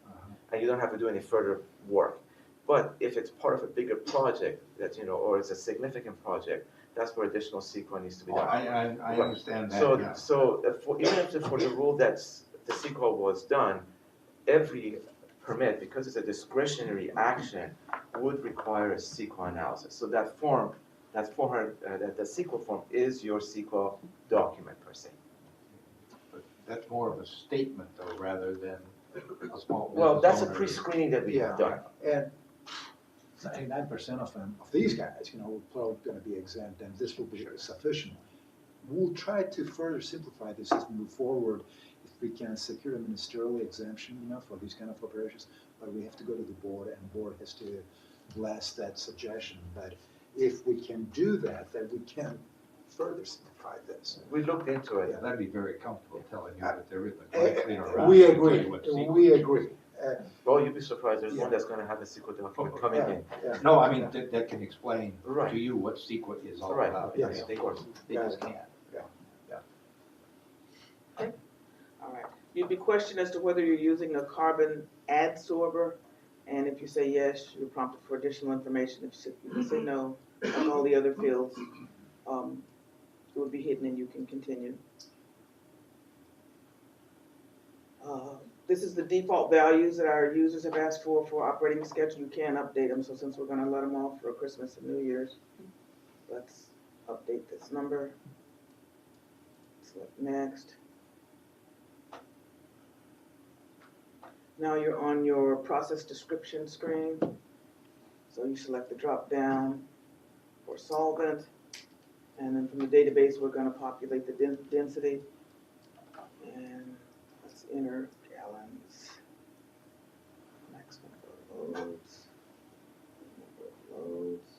And you don't have to do any further work. But if it's part of a bigger project that, or it's a significant project, that's where additional CEQA needs to be Oh, done. I understand that, So, yeah. even if for the rule that's, the CEQA was done, every permit, because it's a discretionary action, would require a CEQA analysis. So that form, the CEQA form is your CEQA document per se. But that's more of a statement though, rather than a small. Well, that's a business owner. pre-screening that we have done. And 99% of them, of these guys, we're probably gonna be exempt, and this will be sufficient. We'll try to further simplify this as we move forward, if we can secure a ministerial exemption, for these kind of operations, but we have to go to the board, and the board has to bless that suggestion. But if we can do that, then we can further simplify this. We looked into it. Yeah, that'd be very comfortable telling you that there isn't a dry cleaner around. We to tell agree, you what CEQA we is. agree. Well, you'd be surprised, there's Yeah. one that's gonna have a CEQA document coming in. Yeah. No, I mean, that can explain Right. to you what CEQA is all Right. about. Yes, They of course. They just can't. All right. You'd be questioned as to whether you're using a carbon adsorber, and if you say yes, you're prompted for additional information. If you say no, like all the other fields, it would be hidden and you can continue. This is the default values that our users have asked for operating schedule. You can update them, so since we're gonna let them off for Christmas and New Year's, let's update this number. Select next. Now you're on your process description screen. So you select the drop down for solvent. And then from the database, we're gonna populate the density. And let's enter gallons. Next number of loads.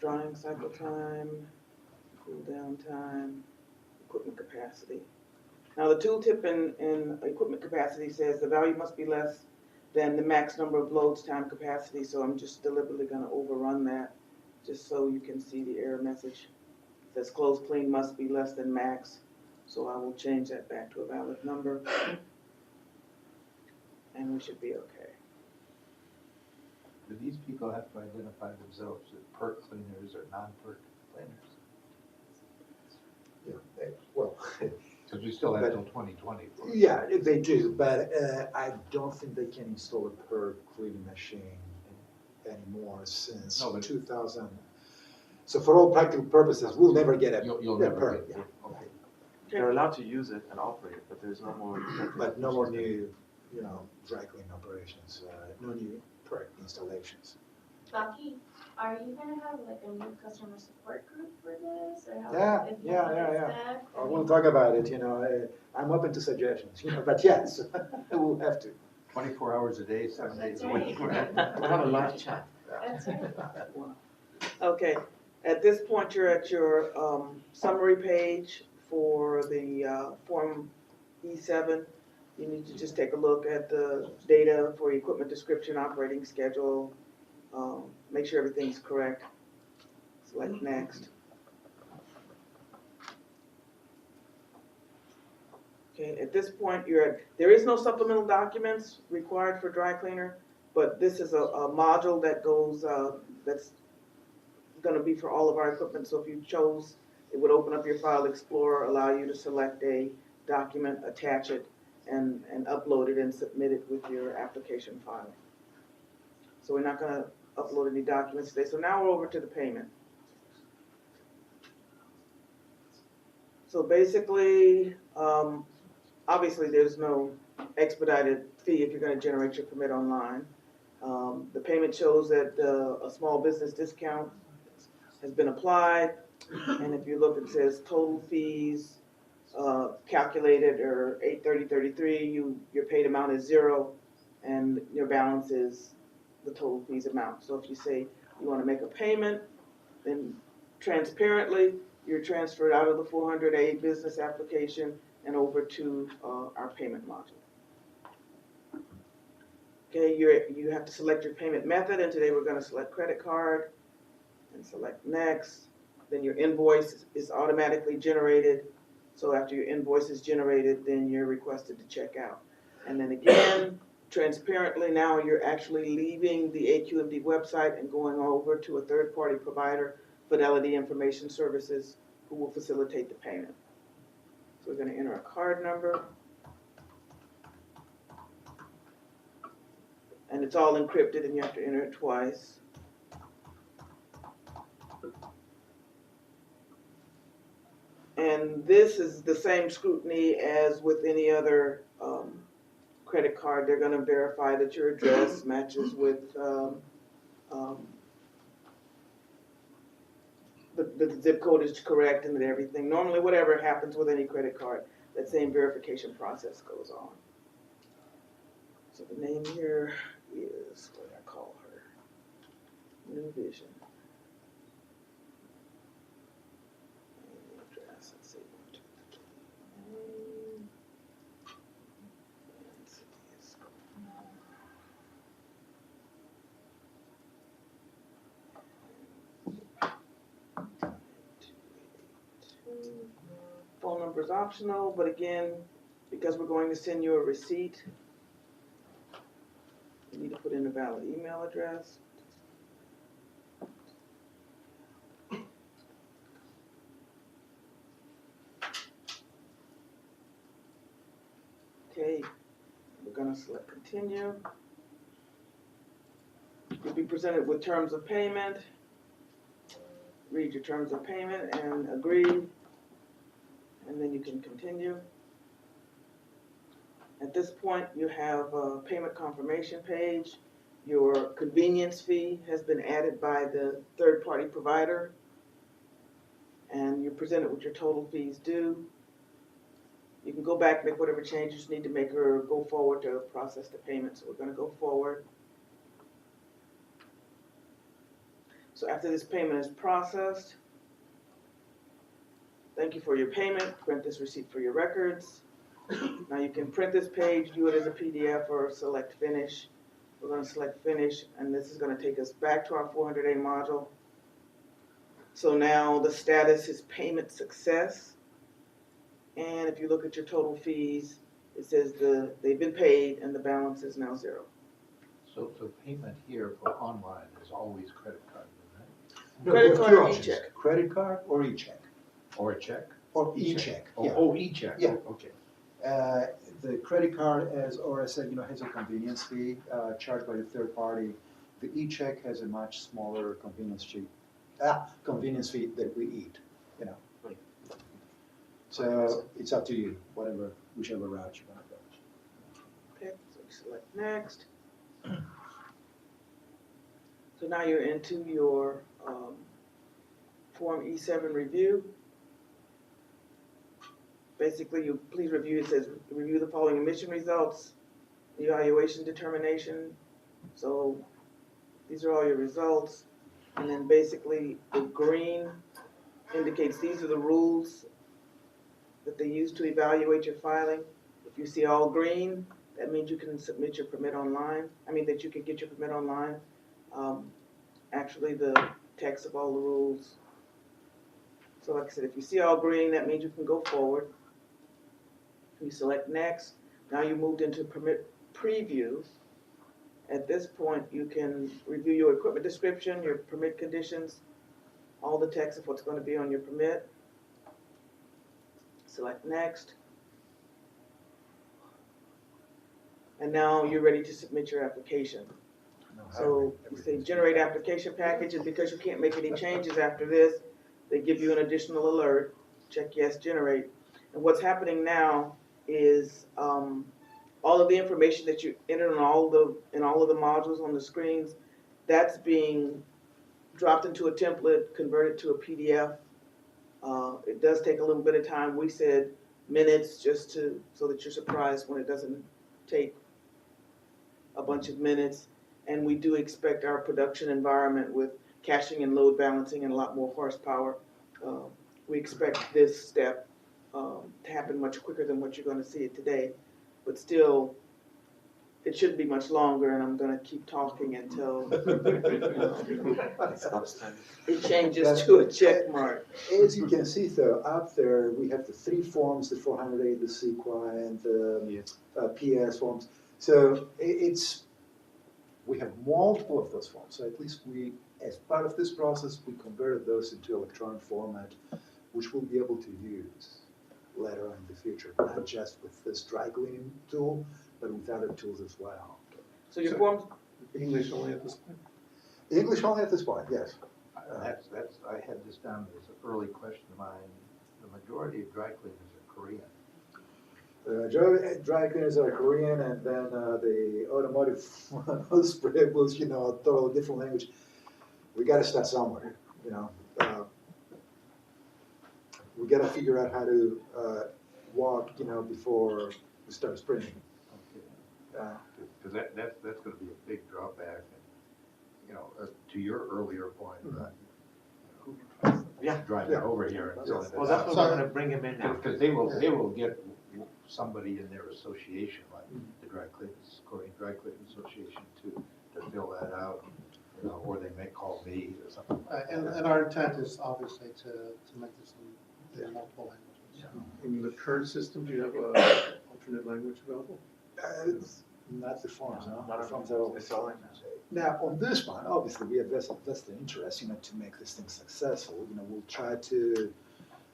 Drying cycle time, cool down time, equipment capacity. Now, the tooltip in equipment capacity says the value must be less than the max number of loads time capacity, so I'm just deliberately gonna overrun that, just so you can see the error message. It says close clean must be less than max, so I will change that back to a valid number. And we should be okay. Do these people have to identify themselves as perk cleaners or non-perk cleaners? Yeah, well, Because we still have till 2020. yeah, they do, but I don't think they can install a per cleaning machine anymore since No, but- 2000. So for all practical purposes, we'll never get a You'll a never per, get yeah. it. Okay. They're allowed to use it and operate it, but there's no more. But no more new, dry cleaning operations, no new per installations. Bucky, are you gonna have like a new customer support group for this, or how? Yeah, if you yeah, have yeah, it yeah. staffed? I will talk about it, I'm open to suggestions, but yes, we'll have to. 24 hours a day, 7 days a week. We'll have a live chat. That's right. Okay, at this point, you're at your summary page for the Form E7. You need to just take a look at the data for equipment description, operating schedule, make sure everything's correct. Select next. Okay, at this point, there is no supplemental documents required for dry cleaner, but this is a module that goes, that's gonna be for all of our equipment, so if you chose, it would open up your file explorer, allow you to select a document, attach it, and upload it and submit it with your application file. So we're not gonna upload any documents today, so now we're over to the payment. So basically, obviously there's no expedited fee if you're gonna generate your permit online. The payment shows that a small business discount has been applied, and if you look, it says total fees calculated are $830.33. Your paid amount is $0, and your balance is the total fees amount. So if you say you want to make a payment, then transparently you're transferred out of the 400A business application and over to our payment module. Okay, you have to select your payment method, and today we're going to select credit card and select next. Then your invoice is automatically generated. So after your invoice is generated, then you're requested to check out. And then again, transparently, now you're actually leaving the AQMD website and going over to a third-party provider, Fidelity Information Services, who will facilitate the payment. So we're going to enter a card number. And it's all encrypted, and you have to enter it twice. And this is the same scrutiny as with any other credit card. They're going to verify that your address matches with the zip code is correct and that everything. Normally, whatever happens with any credit card, that same verification process goes on. So the name here is what I call her, New Vision. Phone number is optional, but again, because we're going to send you a receipt, you need to put in a valid email address. Okay, we're going to select continue. You'll be presented with terms of payment. Read your terms of payment and agree, and then you can continue. At this point, you have a payment confirmation page. Your convenience fee has been added by the third-party provider, and you're presented with your total fees due. You can go back and make whatever changes you need to make or go forward to process the payment. So we're going to go forward. So after this payment is processed, thank you for your payment. Print this receipt for your records. Now you can print this page, view it as a PDF, or select finish. We're going to select finish, and this is going to take us back to our 400A module. So now the status is payment success. And if you look at your total fees, it says they've been paid and the balance is now $0. So payment here for online is always credit card, right? No, Credit there are card two or options. e-check? Credit card or e-check. Or a check? Or e-check, Oh, yeah. oh, e-check. Yeah. Okay. The credit card, as Ora said, has a convenience fee charged by the third party. The e-check has a much smaller convenience fee that we eat, Right. So it's up to you, whichever route you want to go. Okay, so we select next. So now you're into your Form E7 review. Basically, you please review, it says review the following emission results, evaluation determination. So these are all your results. And then basically the green indicates these are the rules that they use to evaluate your filing. If you see all green, that means you can submit your permit online. I mean that you can get your permit online. Actually, the text of all the rules. So like I said, if you see all green, that means you can go forward. You select next. Now you moved into permit preview. At this point, you can review your equipment description, your permit conditions, all the text of what's going to be on your permit. Select next. And now you're ready to submit your application. So you say generate application package, and because you can't make any changes after this, they give you an additional alert, check yes, generate. And what's happening now is all of the information that you entered in all of the modules on the screens, that's being dropped into a template, converted to a PDF. It does take a little bit of time. We said minutes so that you're surprised when it doesn't take a bunch of minutes. And we do expect our production environment with caching and load balancing and a lot more horsepower. We expect this step to happen much quicker than what you're going to see it today. But still, it shouldn't be much longer, and I'm going to keep talking until it changes to a check mark. As you can see, though, up there we have the 3 forms, the 408, the CEQA, and the PS forms. So we have multiple of those forms. So at least as part of this process, we converted those into electronic format, which we'll be able to use later on in the future, not just with this dry cleaning tool, but with other tools as well. So your forms? English only at this point? English only at this point, yes. I had this down as an early question of mine. The majority of dry cleaners are Korean. Dry cleaners are Korean, and then the automotive spray was, a totally different language. We got to start somewhere, We got to figure out how to walk, before we start spraying. Because that's going to be a big drawback. And, to your earlier point, driving over here and filling it Well, that's out. what we're gonna bring him in now. Because they will get somebody in their association, like the Korean Dry Cleaners Association, to fill that out, or they may call me or something. And our intent is obviously to make this in multiple languages. In the current system, do you have an alternate language available? Not the forms, no? Not The a forms are all. It's all in. Now, on this one, obviously, we have vested interest, to make this thing successful. We'll try to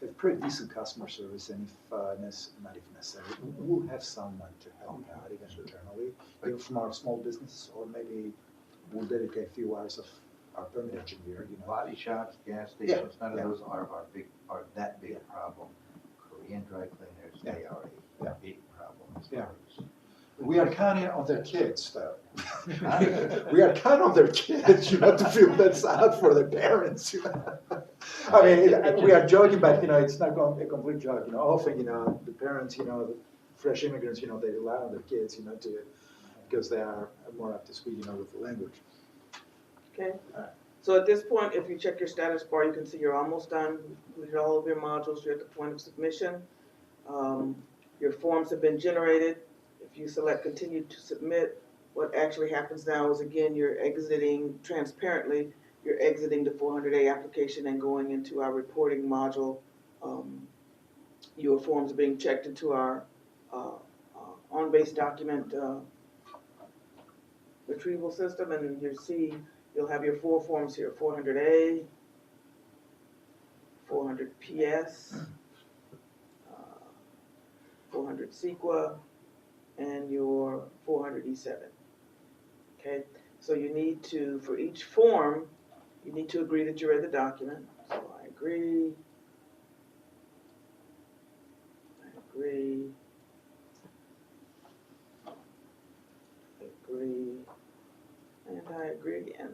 have pretty decent customer service, and not if necessary, we'll have someone to help out, even internally, either from our small business, or maybe we'll dedicate a few hours of our permit engineer, Body shops, gas stations, none of those are that big a problem. Korean dry cleaners, they are a big problem. Yeah. We are counting on their kids, though. We are counting on their kids, to feel that out for their parents. I mean, we are joking, but it's not a complete joke. Often, the parents, the fresh immigrants, they rely on their kids, because they are more up to speed, with the language. Okay. So at this point, if you check your status bar, you can see you're almost done. You completed all of your modules. You're at the point of submission. Your forms have been generated. If you select continue to submit, what actually happens now is, again, you're exiting transparently. You're exiting the 400A application and going into our reporting module. Your forms are being checked into our on-base document retrieval system, and you'll have your 4 forms here: 400A, 400 PS, 400 CEQA, and your 400 E7. Okay, so you need to, for each form, you need to agree that you read the document. So I agree. And I agree again.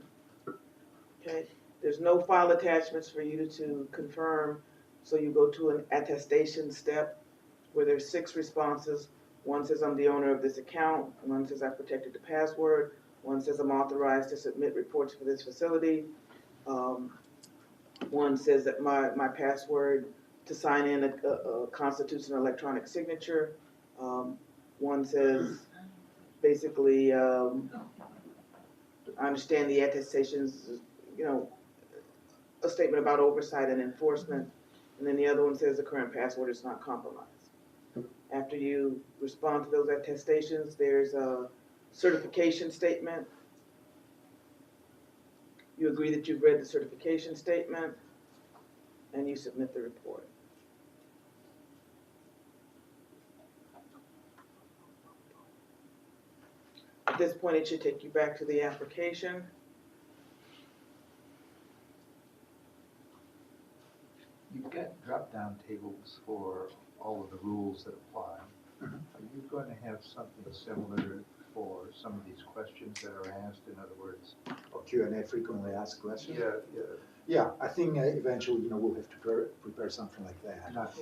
There's no file attachments for you to confirm, so you go to an attestation step where there's 6 responses. One says I'm the owner of this account, one says I protected the password, one says I'm authorized to submit reports for this facility. One says that my password to sign in constitutes an electronic signature. One says basically, I understand the attestations, a statement about oversight and enforcement. And then the other one says the current password is not compromised. After you respond to those attestations, there's a certification statement. You agree that you've read the certification statement, and you submit the report. At this point, it should take you back to the application. You've got drop-down tables for all of the rules that apply. Are you going to have something similar for some of these questions that are asked? In other words, Or Q&A, frequently asked questions? yeah. Yeah, I think eventually, we'll have to prepare something like that. Not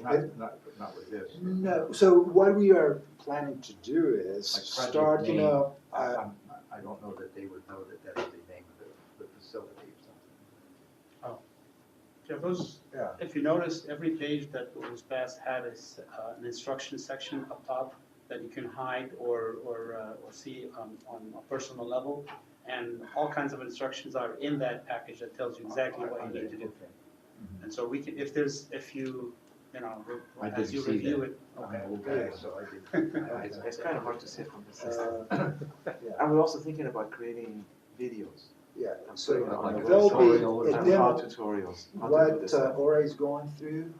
with this. No, so what we are planning to do is Like project start, name. I don't know that they would know that that's the name of the facility or something. Yeah, those, Yeah. if you notice, every page that was passed had an instruction section up top that you can hide or see on a personal level. And all kinds of instructions are in that package that tells you exactly what you need to do. And so we can, if you I as you didn't see review that. it, I'm okay. an old guy, so I didn't. It's kind of hard to see from the system. yeah, And we're also thinking about creating videos. yeah. And So putting it on the there'll website, be a and demo. how tutorials, how to do What this stuff. Ora is going through,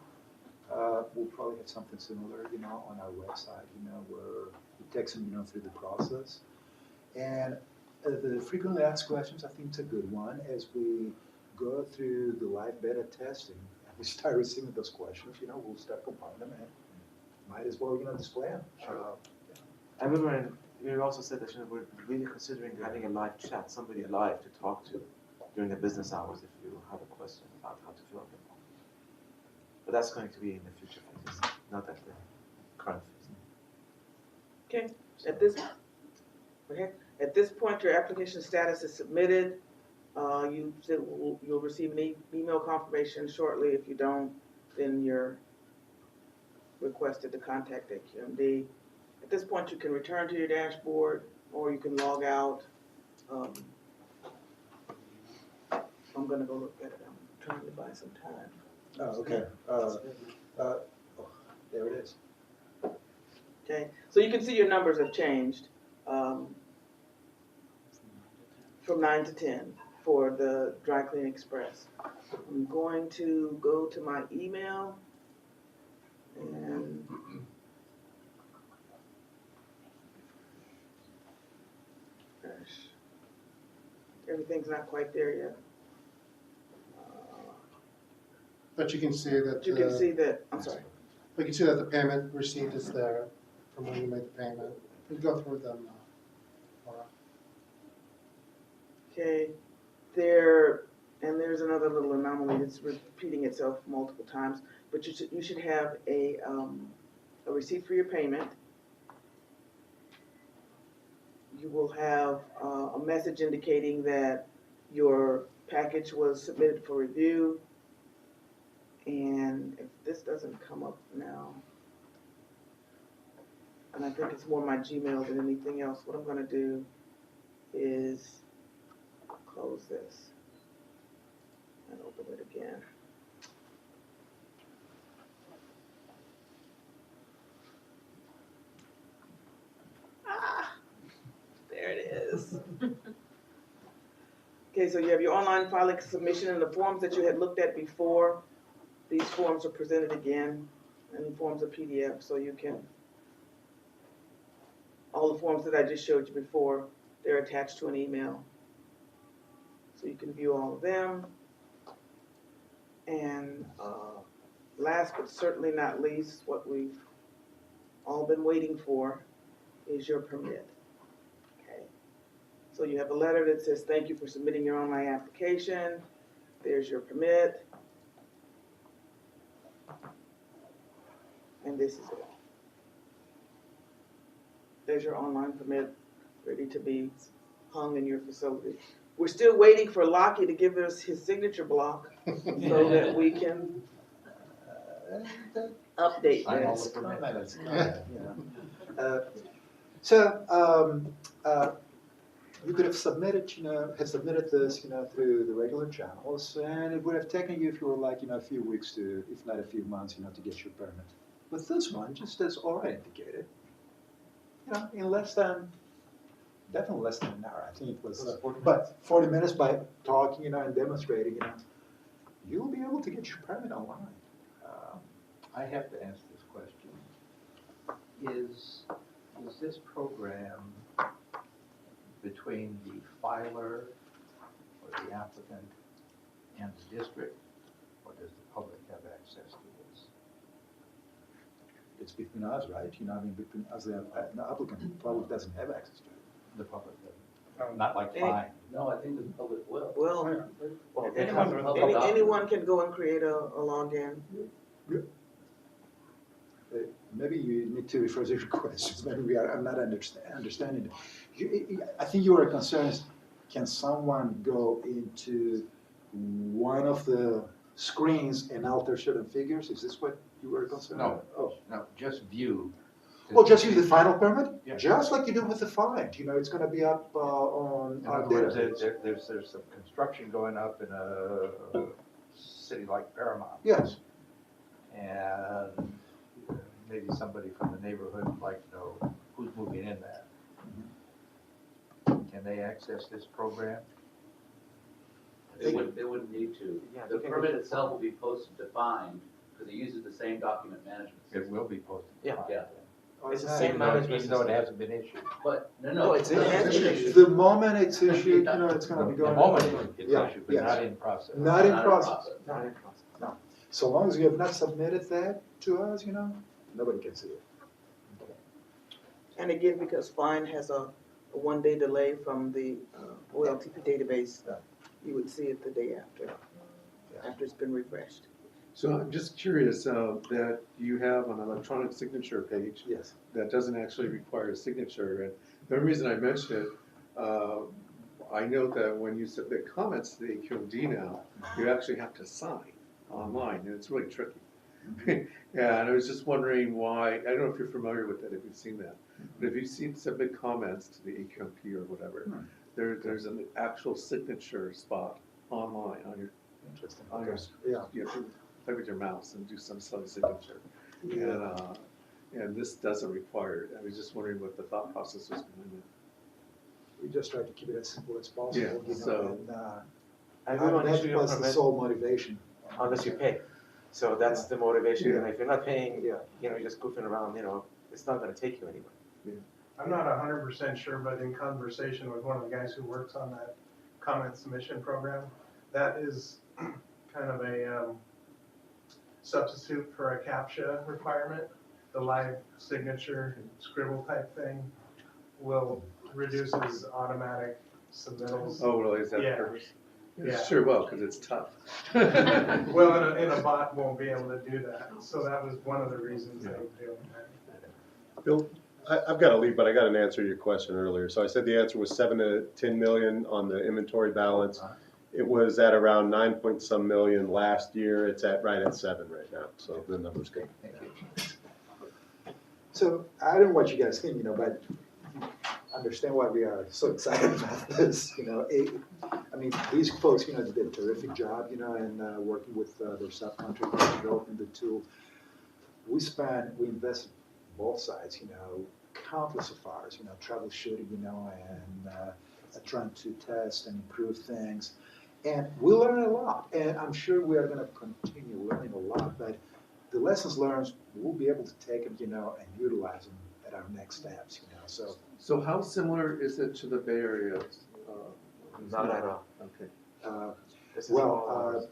we'll probably have something similar, on our website, where it takes them, through the process. And the frequently asked questions, I think it's a good one. As we go through the live beta testing, and we start receiving those questions, we'll start compiling them and might as well, display them. And we also said that we're really considering having a live chat, somebody alive to talk to during the business hours if you have a question about how to fill out the form. But that's going to be in the future phases, not at the current phase. Okay, at this point, your application status is submitted. You'll receive an email confirmation shortly. If you don't, then you're requested to contact SCAQMD. At this point, you can return to your dashboard, or you can log out. I'm gonna go look at it. I'm trying to buy some time. Oh, okay. There it is. Okay, so you can see your numbers have changed from 9 to 10 for the Dry Clean Express. I'm going to go to my email and everything's not quite there yet. But you can see that. You can see that, I'm sorry. We can see that the payment receipt is there from when you made the payment. We can go through them now. Laura. Okay, there's another little anomaly that's repeating itself multiple times, but you should have a receipt for your payment. You will have a message indicating that your package was submitted for review. And if this doesn't come up now, and I think it's more my Gmail than anything else, what I'm gonna do is close this and open it again. There it is. Okay, so you have your online filing submission and the forms that you had looked at before. These forms are presented again in forms of PDF, so you can, all the forms that I just showed you before, they're attached to an email. So you can view all of them. And last but certainly not least, what we've all been waiting for is your permit. Okay. So you have a letter that says, thank you for submitting your online application. There's your permit. And this is it. There's your online permit, ready to be hung in your facility. We're still waiting for Lockie to give us his signature block so that we can update Sign all this. the permits. You could have submitted, this, through the regular channels, and it would have taken you, if you were like, a few weeks to, if not a few months, to get your permit. With this one, just as already indicated, in definitely less than an hour, I think it was, but 40 minutes by talking, and demonstrating, you'll be able to get your permit online. I have to ask this question. Is this program between the filer or the applicant and the district, or does the public have access to this? It's between us, right? Between us and the applicant, the public doesn't have access to it. The public doesn't, not like fine. No, I think the public will. Well, Well, they have anyone can go and create a login. Maybe you need to rephrase your questions. Maybe I'm not understanding it. I think your concern is, can someone go into one of the screens and alter certain figures? Is this what you were concerned about? No, just view. Oh, just use the final permit? Yeah. Just like you do with the fine. It's going to be up on In our other words, database. there's some construction going up in a city like Paramount. Yes. And maybe somebody from the neighborhood would like to know who's moving in there. Can they access this program? They wouldn't need to. Yeah, The they can- permit itself will be posted defined, because it uses the same document management It system. will be posted. Yeah. Yeah, It's the Okay. same management Even though it system. hasn't been issued. but, no, No, it's issued. the moment it's issued, it's going to be The going. moment it's Yeah, issued, but yes. not in process. Not in Not in process. Not in process. So long as you have not submitted that to us, nobody can see it. And again, because fine has a 1-day delay from the OLTP database, Yeah. you would see it the day after it's been refreshed. So I'm just curious, that you have an electronic signature page Yes. that doesn't actually require a signature. And the only reason I mention it, I know that when you submit comments to the AQMD now, you actually have to sign online, and it's really tricky. And I was just wondering why, I don't know if you're familiar with that, if you've seen that, but if you've seen submit comments to the AQMP or whatever, there's an actual signature spot online on your, Interesting. on your, Yeah. you have to play with your mouse and do some sort of signature. And this doesn't require it. I was just wondering what the thought process was behind it. We just try to keep it as simple as possible. Yeah, so- And we won't issue That your was the permit sole motivation. unless you pay. So that's the motivation, and Yeah. if you're not paying, Yeah. you're just goofing around, it's not gonna take you anywhere. I'm not 100% sure, but in conversation with one of the guys who works on that comment submission program, that is kind of a substitute for a CAPTCHA requirement. The live signature scribble type thing reduces automatic submittals. Oh, really, is that the Yeah. purpose? Yeah. Sure will, because it's tough. Well, and a bot won't be able to do that, so that was one of the reasons they were doing that. Bill, I've got to leave, but I got an answer to your question earlier. So I said the answer was 7 to 10 million on the inventory balance. It was at around 9 point some million last year. It's right at 7 right now. So the number's good. Thank you. So I don't know what you guys think, but understand why we are so excited about this. I mean, these folks, did a terrific job, and working with their subcontractors, developing the tool. We invested both sides, countless of hours, troubleshooting, and trying to test and improve things. And we learn a lot, and I'm sure we are going to continue learning a lot, but the lessons learned, we'll be able to take them, and utilize them at our next steps, So how similar is it to the Bay Area? Not at all. Okay. This is all Well,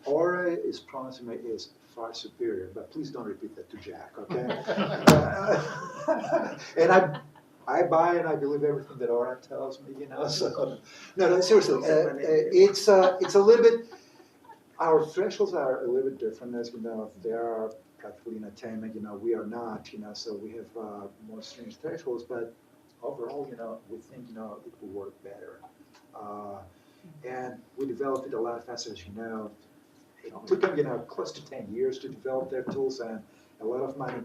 Aura is promising me is far superior, but please don't repeat that to Jack, okay? And I buy and I believe everything that Aura tells me, so, no, seriously, it's a little bit, Our thresholds are a little bit different, as you know, they are practically in attainment, we are not, so we have more stringent thresholds, but overall, we think, it will work better. And we developed it a lot faster, as you know. It took them, close to 10 years to develop their tools and a lot of money.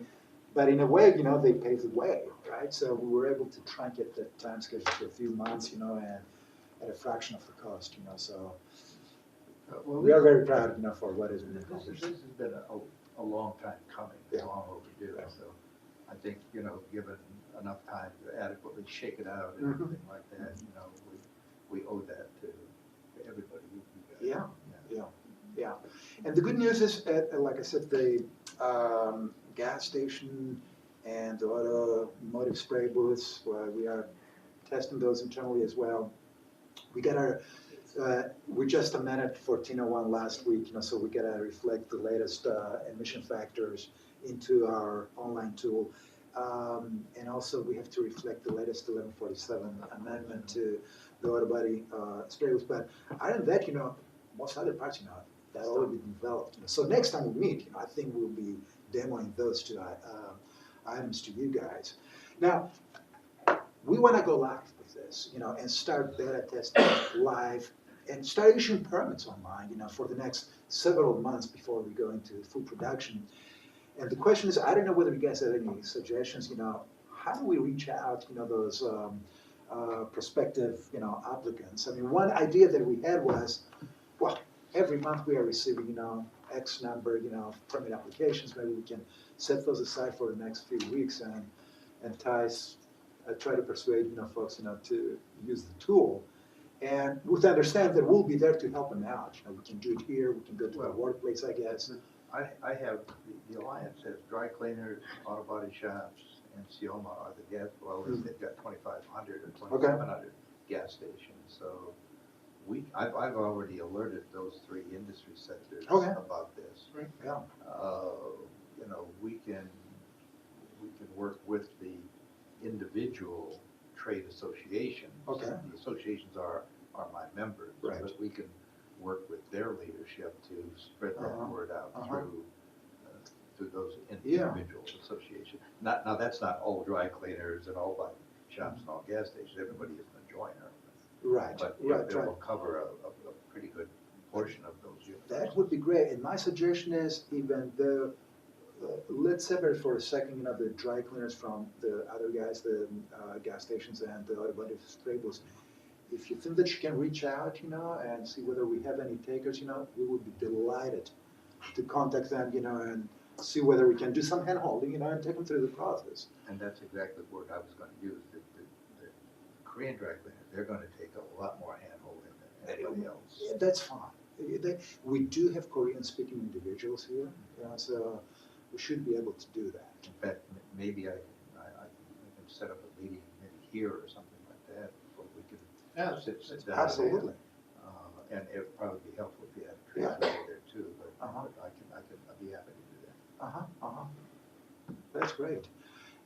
But in a way, they paved the way, right? So we were able to truncate the time schedule to a few months, and at a fraction of the cost, so we are very proud, for what has been accomplished. This has been a long time coming, long overdue. So I think, given enough time to adequately shake it out and everything like that, we owe that to everybody. You guys. Yeah. And the good news is, like I said, the gas station and the automotive spray booths, we are testing those internally as well. We got our, we just amended 1401 last week, so we gotta reflect the latest emission factors into our online tool. And also we have to reflect the latest 1147 amendment to the auto body spray booths. But other than that, most other parts, that already been developed. So next time we meet, I think we'll be demoing those two items to you guys. Now, we want to go live with this, and start beta testing live and start issuing permits online, for the next several months before we go into full production. And the question is, I don't know whether you guys have any suggestions, how do we reach out, those prospective, applicants? I mean, one idea that we had was, well, every month we are receiving, X number, of permit applications. Maybe we can set those aside for the next few weeks and try to persuade, folks, to use the tool. And with understand that we'll be there to help them out. We can do it here. We can go to the workplace, I guess. I have, the Alliance has dry cleaners, auto body shops, and Sioma are the gas, they've got 2,500 or 2,700 gas stations. So I've already alerted those three industry sectors about this. Right. Yeah. We can work with the individual trade associations. Okay. The associations are my members, right. But we can work with their leadership to spread that word out through those individual associations. Now that's not all dry cleaners and all body shops and all gas stations. Everybody isn't a joiner. Right. But it will cover a pretty good portion of those units. That would be great. And my suggestion is, even though, let's separate for a second, the dry cleaners from the other guys, the gas stations and the automotive spray booths. If you think that you can reach out, and see whether we have any takers, we would be delighted to contact them, and see whether we can do some hand holding, and take them through the process. And that's exactly the word I was going to use. The Korean dry cleaners, they're going to take a lot more hand holding than anybody else. Yeah, that's fine. We do have Korean-speaking individuals here, so we should be able to do that. In fact, maybe I can set up a meeting maybe here or something like that, where we can sit down. Absolutely. And it would probably be helpful if you had a translator there too, but I'd be happy to do that. That's great.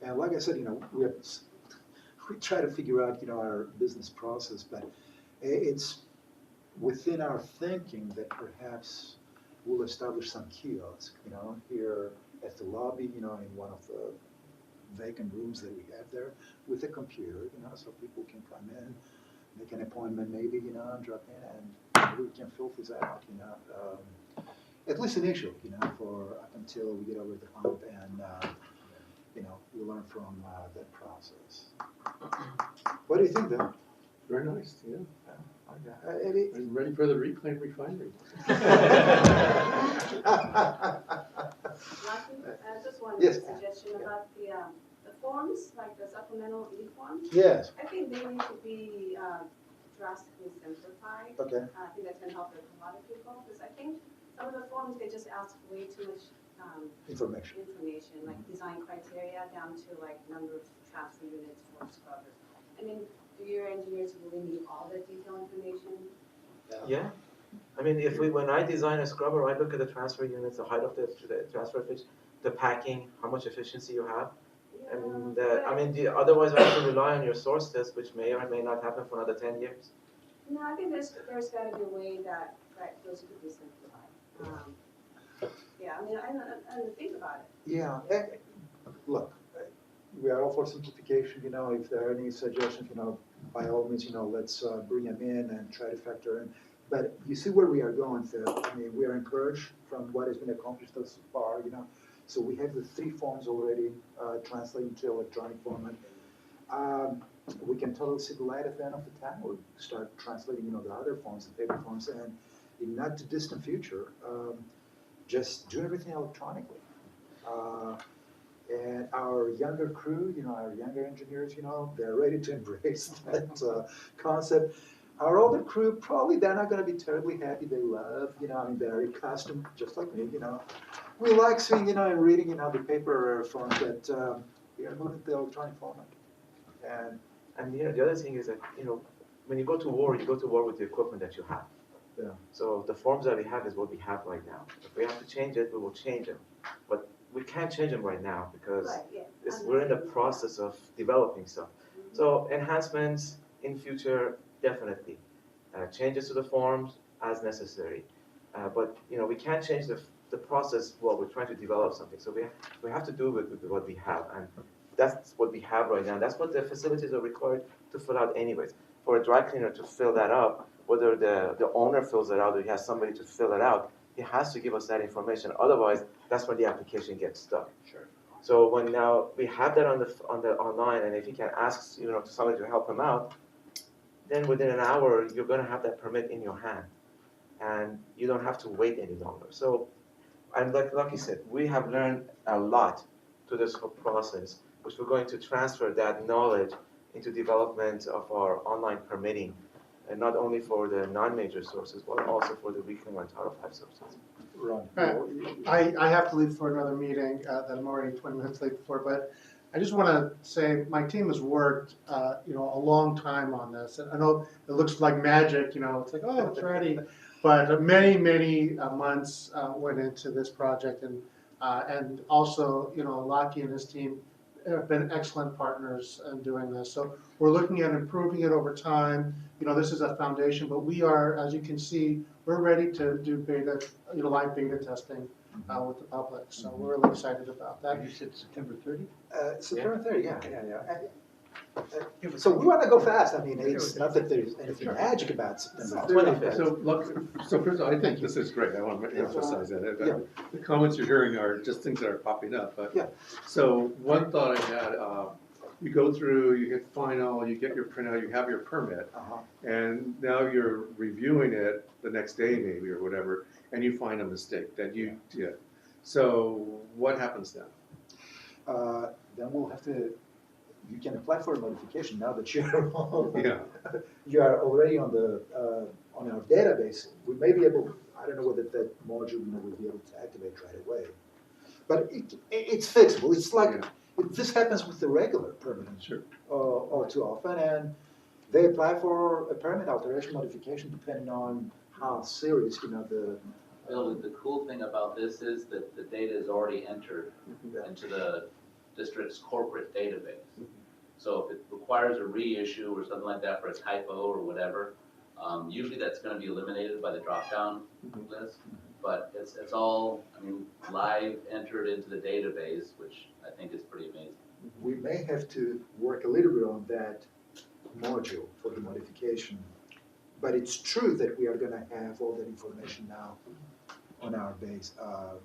And like I said, we try to figure out, our business process, but it's within our thinking that perhaps we'll establish some kiosks, here at the lobby, in one of the vacant rooms that we have there with a computer, so people can come in, make an appointment maybe, and drop in and we can fill this out, at least initially, for up until we get over the hump and, we learn from that process. What do you think, though? Very nice, yeah. Eddie? I'm ready for the reclaim refinery. Just one Yes. suggestion about the forms, like the supplemental e-forms. Yes. I think they need to be drastically simplified. Okay. I think that's gonna help a lot of people, because I think some of the forms, they just ask way too much Information. like design criteria down to like number of transfer units for scrubbers. I mean, do your engineers really need all the detailed information? Yeah. I mean, when I design a scrubber, I look at the transfer units, the height of the transfer efficiency, the packing, how much efficiency you have. And otherwise I have to rely on your source test, which may or may not happen for another 10 years. No, I think there's got to be a way that those could be simplified. Yeah, I mean, I don't think about it. Yeah, look, we are all for simplification, if there are any suggestions, by all means, let's bring them in and try to factor in. But you see where we are going, Phil. I mean, we are encouraged from what has been accomplished thus far, So we have the 3 forms already translated to electronic format. We can totally see the light at the end of the tunnel. We start translating, the other forms, the paper forms, and in not too distant future, just do everything electronically. And our younger crew, our younger engineers, they're ready to embrace that concept. Our older crew, probably they're not going to be terribly happy. They love, they're accustomed, just like me, We like seeing, and reading, the paper form, but we are moving to the electronic format. And the other thing is that, when you go to war with the equipment that you have. Yeah. So the forms that we have is what we have right now. If we have to change it, we will change them. But we can't change them right now because Right, yeah. we're in the process of developing stuff. So enhancements in future, definitely. Changes to the forms as necessary. But we can't change the process while we're trying to develop something. So we have to do with what we have. And that's what we have right now. That's what the facilities are required to fill out anyways. For a dry cleaner to fill that up, whether the owner fills it out or he has somebody to fill it out, he has to give us that information. Otherwise, that's when the application gets stuck. Sure. So when now we have that on the online, and if you can ask to somebody to help him out, then within an hour you're going to have that permit in your hand, and you don't have to wait any longer. So, and like Lucky said, we have learned a lot to this whole process, which we're going to transfer that knowledge into development of our online permitting, and not only for the non-major sources, but also for the Reclaim and Title V sources. Ron. I have to leave for another meeting that I'm already 20 minutes late for, but I just want to say my team has worked, a long time on this. And I know it looks like magic, it's like, oh, it's ready. But many, many months went into this project, and also, Laki and his team have been excellent partners in doing this. So we're looking at improving it over time. This is a foundation, but we are, as you can see, we're ready to do beta, live beta testing with the public. So we're really excited about that. You said September 30? September 30, yeah. So we want to go fast. I mean, it's not that there's anything magic about September 30. but- So first of all, I think this is great. I want to emphasize that. The comments you're hearing are just things that are popping up. But Yeah. So one thought I had, you go through, you hit final, you get your printout, you have your permit, and now you're reviewing it the next day maybe or whatever, and you find a mistake that you did. So what happens then? Then we'll have to, you can apply for a modification now that you're you are already on our database. We may be able, I don't know whether that module will be able to activate right away. But it's fixable. It's like, this happens with the regular permit all too often, and they apply for a permit alteration modification depending on how serious, the Bill, the cool thing about this is that the data is already entered into the district's corporate database. So if it requires a reissue or something like that for a typo or whatever, usually that's going to be eliminated by the drop-down list. But it's all, live entered into the database, which I think is pretty amazing. We may have to work a little bit on that module for the modification. But it's true that we are going to have all that information now on our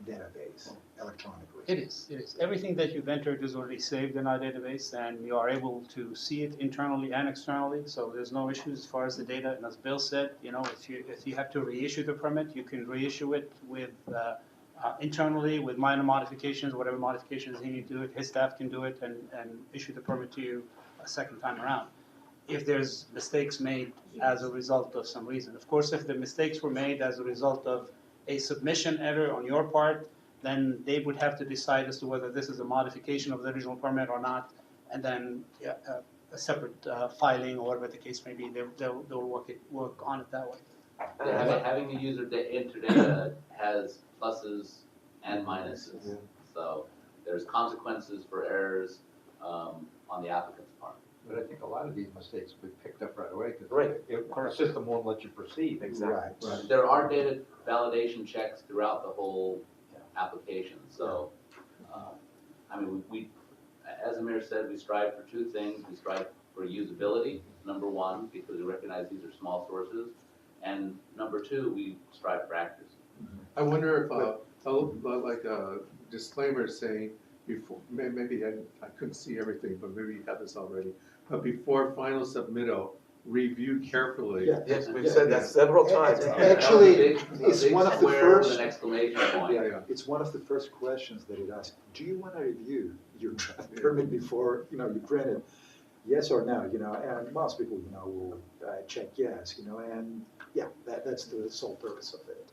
database electronically. It is. Everything that you've entered is already saved in our database, and you are able to see it internally and externally, so there's no issues as far as the data. And as Bill said, if you have to reissue the permit, you can reissue it with internally with minor modifications, whatever modifications he needs to do it, his staff can do it and issue the permit to you a second time around. If there's mistakes made as a result of some reason. Of course, if the mistakes were made as a result of a submission error on your part, then they would have to decide as to whether this is a modification of the original permit or not, and then a separate filing or whatever the case may be. They'll work on it that way. Having the user enter data has pluses and minuses. So there's consequences for errors on the applicant's part. But I think a lot of these mistakes we picked up right away, because Right. the system won't let you proceed. Exactly. Right. There are data validation checks throughout the whole application, so, I mean, we, as Amir said, we strive for two things. We strive for usability, number one, because we recognize these are small sources, and number two, we strive for accuracy. I wonder if, like a disclaimer saying, before, maybe I couldn't see everything, but maybe you have this already. But before final submittal, review carefully. Yes, we've said that several times. Actually, it's one of the Square with first, an exclamation point. Yeah. it's one of the first questions that it asks. Do you want to review your draft permit before, you print it? Yes or no, and most people, will check yes, and yeah, that's the sole purpose of it.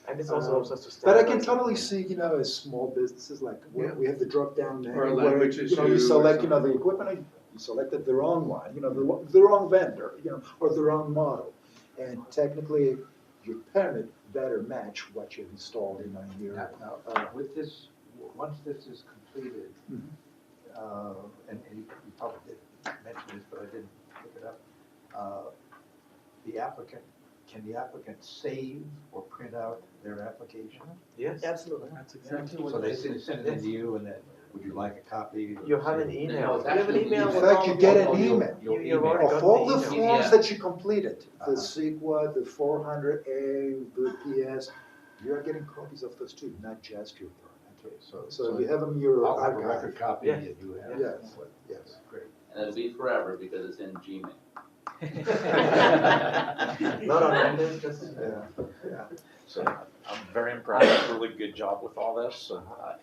And this also helps us to But I standardize. can totally see, as small businesses, like where Yeah. we have the drop down menu. Or a where, language you issue or select, something. the equipment, you selected the wrong one, the wrong vendor, or the wrong model. And technically, your permit better match what you've installed in your. Now, with this, once this is completed, and you probably did mention this, but I didn't pick it up, can the applicant save or print out their application? Yes. Absolutely. That's exactly what. So they send it in to you, and then, would you like a copy? You have an email. No, You have an actually- email In with fact, all you the- get an Oh, email. You've already Of got all the email. forms Yeah. that you completed, the Uh-huh. CEQA, the 400A, the PS, you are getting copies of those too, not just your permit. Okay, So you have them in your I'll have a archive. record copy, Yeah. and you have. Yes, yes. Great. And it'll be forever because it's in Gmail. Not on Monday, just. Yeah. So I'm very impressed, really good job with all this.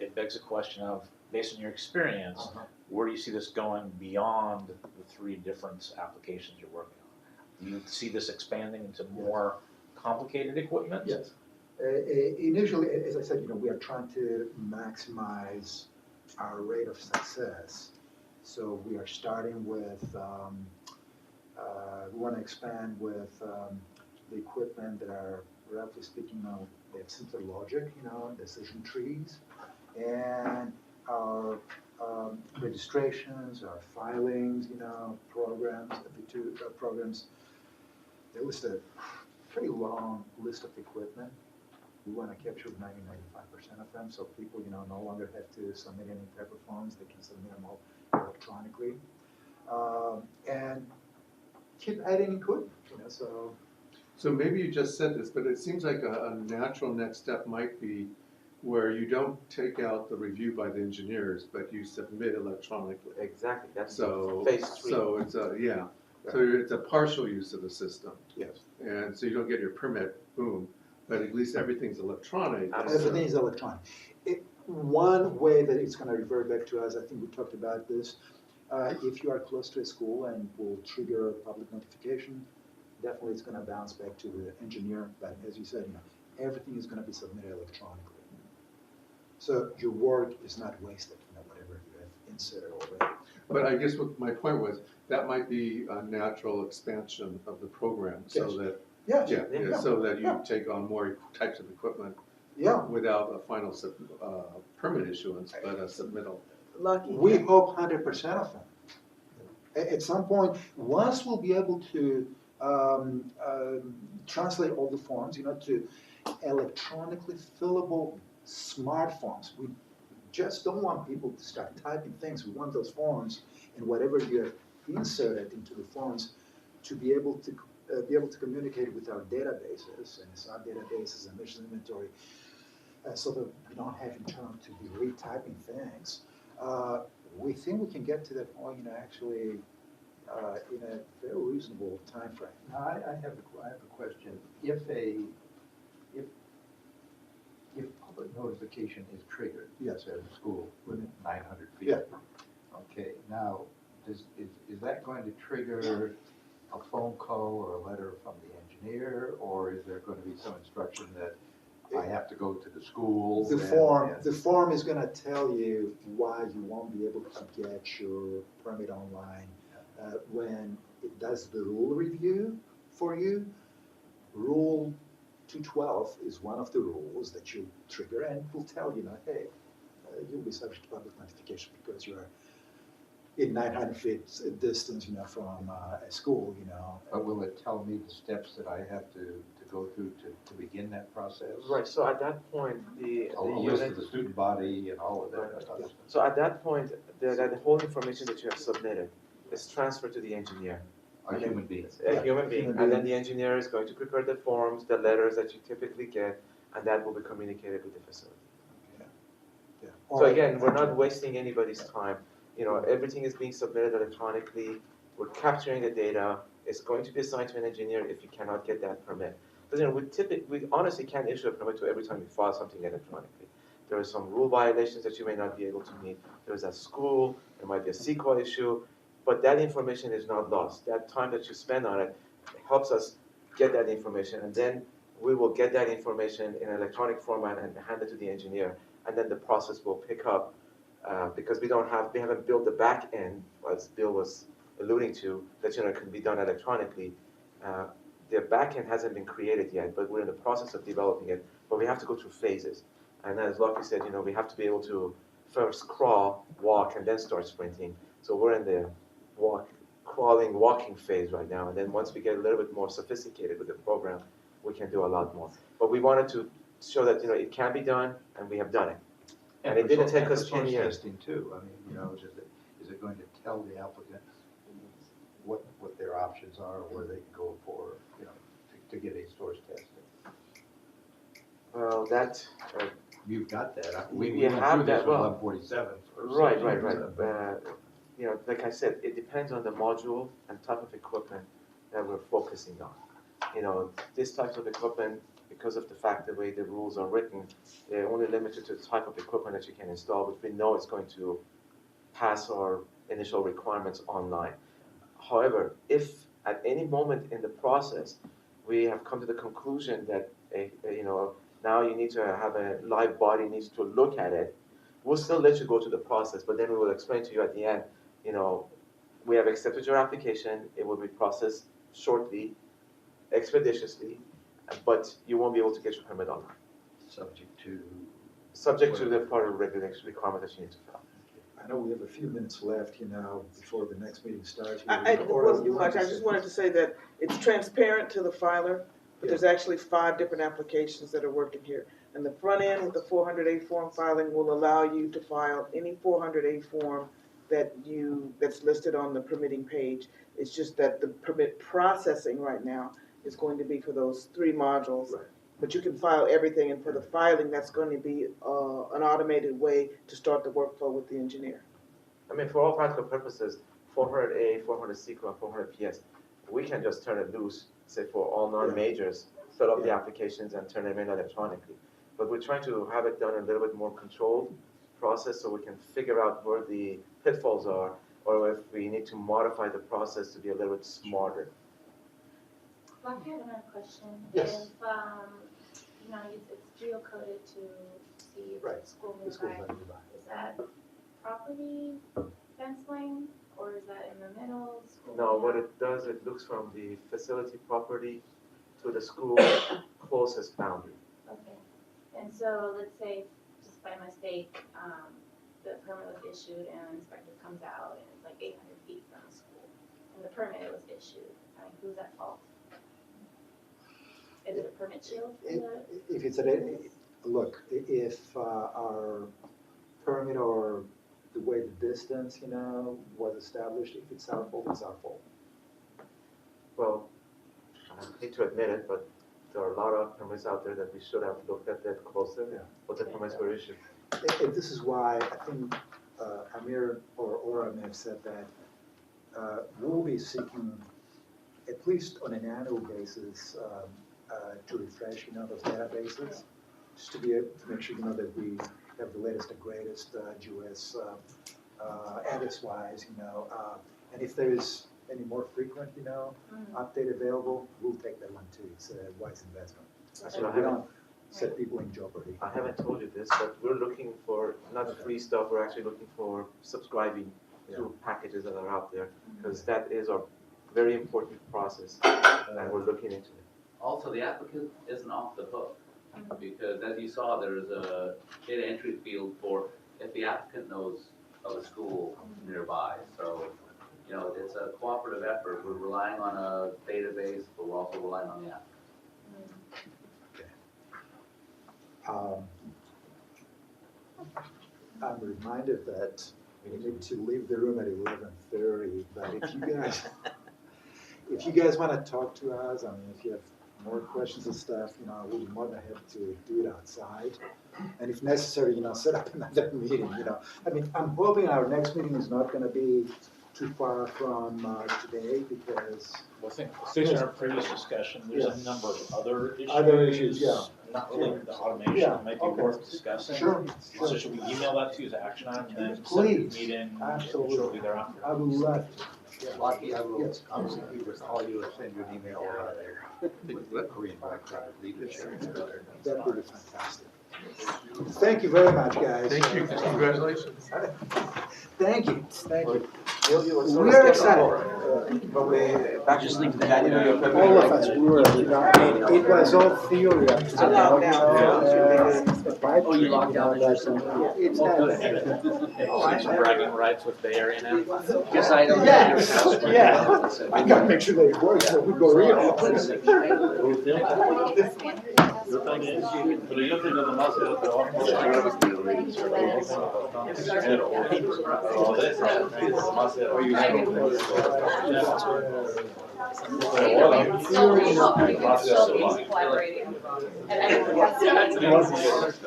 It begs a question of, based on your experience, where do you see this going beyond the 3 different applications you're working on? Do you see this expanding into more complicated equipment? Yes. Initially, as I said, we are trying to maximize our rate of success. So we are starting with, we want to expand with the equipment that are, roughly speaking, they have simpler logic, decision trees. And our registrations, our filings, programs, the 2 programs, they list a pretty long list of equipment. We want to capture 90–95% of them, so people, no longer have to submit any type of forms. They can submit them all electronically, and keep adding equipment. So maybe you just said this, but it seems like a natural next step might be where you don't take out the review by the engineers, but you submit electronically. Exactly, that's So, phase 3. so it's it's a partial use of the system. Yes. And so you don't get your permit, boom, but at least everything's electronic. Everything is electronic. One way that it's going to revert back to us, I think we talked about this, if you are close to a school and will trigger a public notification, definitely it's going to bounce back to the engineer. But as you said, everything is going to be submitted electronically. So your work is not wasted, whatever you have inserted already. But I guess what my point was, that might be a natural expansion of the program, so Yes. that, Yeah. so that you take on more types of equipment Yeah. without a final permit issuance, but a submittal. Lucky. We hope 100% of them. At some point, once we'll be able to translate all the forms, to electronically fillable smart forms. We just don't want people to start typing things. We want those forms and whatever you have inserted into the forms to be able to communicate with our databases and sub databases and mission inventory, so that we don't have in turn to be retyping things. We think we can get to that point, actually, in a very reasonable time frame. Now, I have a question. If public notification is triggered, Yes. at a school within 900 feet. Yeah. Okay, now, is that going to trigger a phone call or a letter from the engineer, or is there going to be some instruction that I have to go to the school? The form is going to tell you why you won't be able to get your permit online when it does the rule review for you. Rule 212 is one of the rules that you trigger, and will tell you, hey, you'll be subject to public notification because you are in 900 feet distance, from a school, But will it tell me the steps that I have to go through to begin that process? Right, so at that point, the A list unit. of the student body and all of that Right. other stuff. So at that point, the whole information that you have submitted is transferred to the engineer. A human being. A human being, human and then being. the engineer is going to prepare the forms, the letters that you typically get, and that will be communicated with the facility. Yeah. So again, we're not wasting anybody's time. Everything is being submitted electronically. We're capturing the data. It's going to be assigned to an engineer if you cannot get that permit. Because we honestly can't issue a permit to every time you file something electronically. There are some rule violations that you may not be able to meet. There's at school, there might be a CEQA issue, but that information is not lost. That time that you spend on it helps us get that information, and then we will get that information in electronic format and hand it to the engineer, and then the process will pick up, because we haven't built the back end, as Bill was alluding to, that can be done electronically. The back end hasn't been created yet, but we're in the process of developing it, but we have to go through phases. And as Lucky said, we have to be able to first crawl, walk, and then start sprinting. So we're in the walking phase right now. And then once we get a little bit more sophisticated with the program, we can do a lot more. But we wanted to show that, it can be done, and we have done it. And it didn't take us 10 years. Testing too, I mean, is it going to tell the applicants what their options are, where they can go for, to get a source testing? Well, that, You've got that. We We went have through this that, with well, 147. right. Like I said, it depends on the module and type of equipment that we're focusing on. This type of equipment, because of the fact the way the rules are written, they're only limited to the type of equipment that you can install, but we know it's going to pass our initial requirements online. However, if at any moment in the process, we have come to the conclusion that, now you need to have a live body needs to look at it, we'll still let you go through the process, but then we will explain to you at the end, we have accepted your application, it will be processed shortly, expeditiously, but you won't be able to get your permit online. Subject to the part of regulation requirement that you need to fill. I know we have a few minutes left, before the next meeting starts. It wasn't much, I just wanted to say that it's transparent to the filer, but there's actually 5 different applications that are working here. And the front end with the 400A form filing will allow you to file any 400A form that's listed on the permitting page. It's just that the permit processing right now is going to be for those 3 modules. Right. But you can file everything, and for the filing, that's going to be an automated way to start the workflow with the engineer. I mean, for all practical purposes, 400A, 400 CEQA, and 400 PS, we can just turn it loose, say for all non-majors, fill up the applications and turn them in electronically. But we're trying to have it done a little bit more controlled process so we can figure out where the pitfalls are, or if we need to modify the process to be a little bit smarter. Well, I have another question. Yes. If, it's geocoded to see if Right. the school The nearby, school's not nearby. is that property fence line, or is that in the middle of the school? No, what it does, it looks from the facility property to the school closest boundary. Okay, and so let's say, just by mistake, the permit was issued and an inspector comes out and it's like 800 feet from the school, and the permit was issued, who's at fault? Is it a permit shield for the? If it's look, if our permit or the way the distance, was established, if it's our fault, it's our fault. Well, I hate to admit it, but there are a lot of permits out there that we should have looked at that closer, what the permits were issued. And this is why I think Amir or Ora may have said that we'll be seeking, at least on an annual basis, to refresh, those databases, just to be able to make sure, that we have the latest and greatest GIS edits-wise, and if there is any more frequent, update available, we'll take that one too. It's a wise investment. Actually, We don't set people in jeopardy. I haven't told you this, but we're looking for not free stuff, we're actually looking for subscribing to packages that are out there, because that is a very important process, and we're looking into it. Also, the applicant isn't off the hook, because as you saw, there's a data entry field for if the applicant knows of a school nearby. So, you know, it's a cooperative effort. We're relying on a database, but we're also relying on the app. I'm reminded that we need to leave the room at 11:30, but if you guys want to talk to us, I mean, if you have more questions and stuff, you know, we'll be more than happy to do it outside. And if necessary, you know, set up another meeting, you know. I mean, I'm hoping our next meeting is not gonna be too far from today, because Well, I think, since our previous discussion, there's a number of other issues. Other issues, yeah. Not related to automation, Yeah, that might be okay. worth discussing. Sure, So sure. should we email that to you as action item and then set Please, the meeting absolutely. shortly thereafter? I would love to. Lucky, I will, Yes. I will either call you or send you an email with leadership. That would be fantastic. Thank you very much, guys. Thank you, congratulations. Thank you, thank you. We are excited. But we just leave the guy, All of us, we were, you know, it was all theory. I logged out. Oh, you logged out? It's Some bragging rights with Bay Area now. Guess I don't. Yes, yeah. I gotta make sure that it works, so we go real. Pero yo tengo nomás el trabajo. Collaborating. And everyone has to.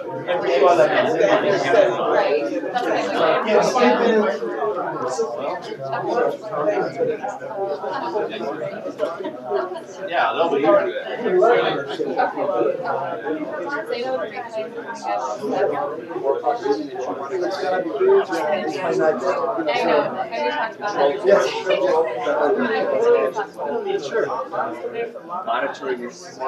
Yeah, they'll be Monitoring is. I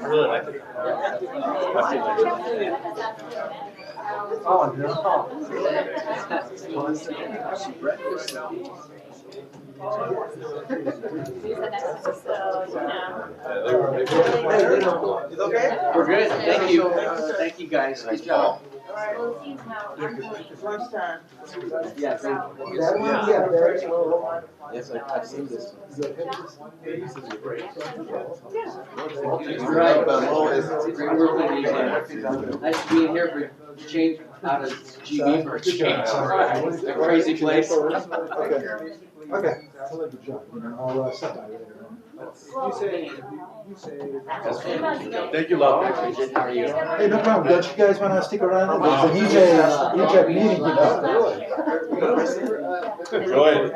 really like it. Oh, no. We're good, thank you. Thank you, guys. Good job. Alright, we'll see you tomorrow. Lunchtime. Yeah, That one, yeah, there's. Yes, I've seen this. You're right, but always, great work with you. Nice to be in here for change out of GB for a change. A crazy place. Okay. I'll let you jump, you know, I'll stop by later. Thank you, love. How are you? Hey, no problem, don't you guys wanna stick around? There's an EJ meeting, you know. Enjoy it.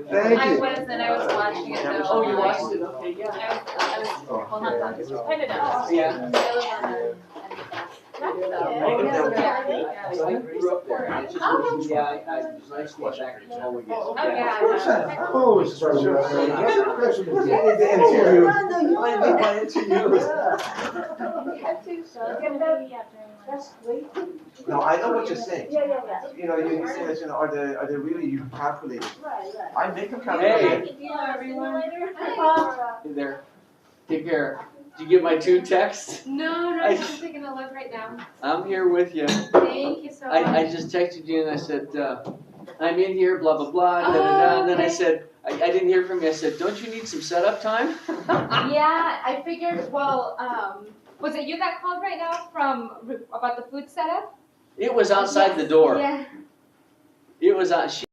Thank I you. was, and I was watching it though. Oh, you watched it, okay, yeah. I was, well, not done, it's kind of done. Yeah. I I grew up there, and it's just, yeah, it's nice to be back home again. Oh, yeah. Oh, it's so good. No, I know what you're saying. Yeah. You know, you say that, you know, are they really, you calculated? Right. I make them Hey. calculate. Hey there, take care. Did you get my two texts? No, I'm just taking a look right now. I'm here with you. Thank you so much. I just texted you and I said, I'm in here, blah, blah, blah, da, da, da. And then I said, I didn't hear from you. I said, don't you need some setup time? Yeah, I figured, well, was it you that called right now about the food setup? It was outside the door. Yeah. It was out.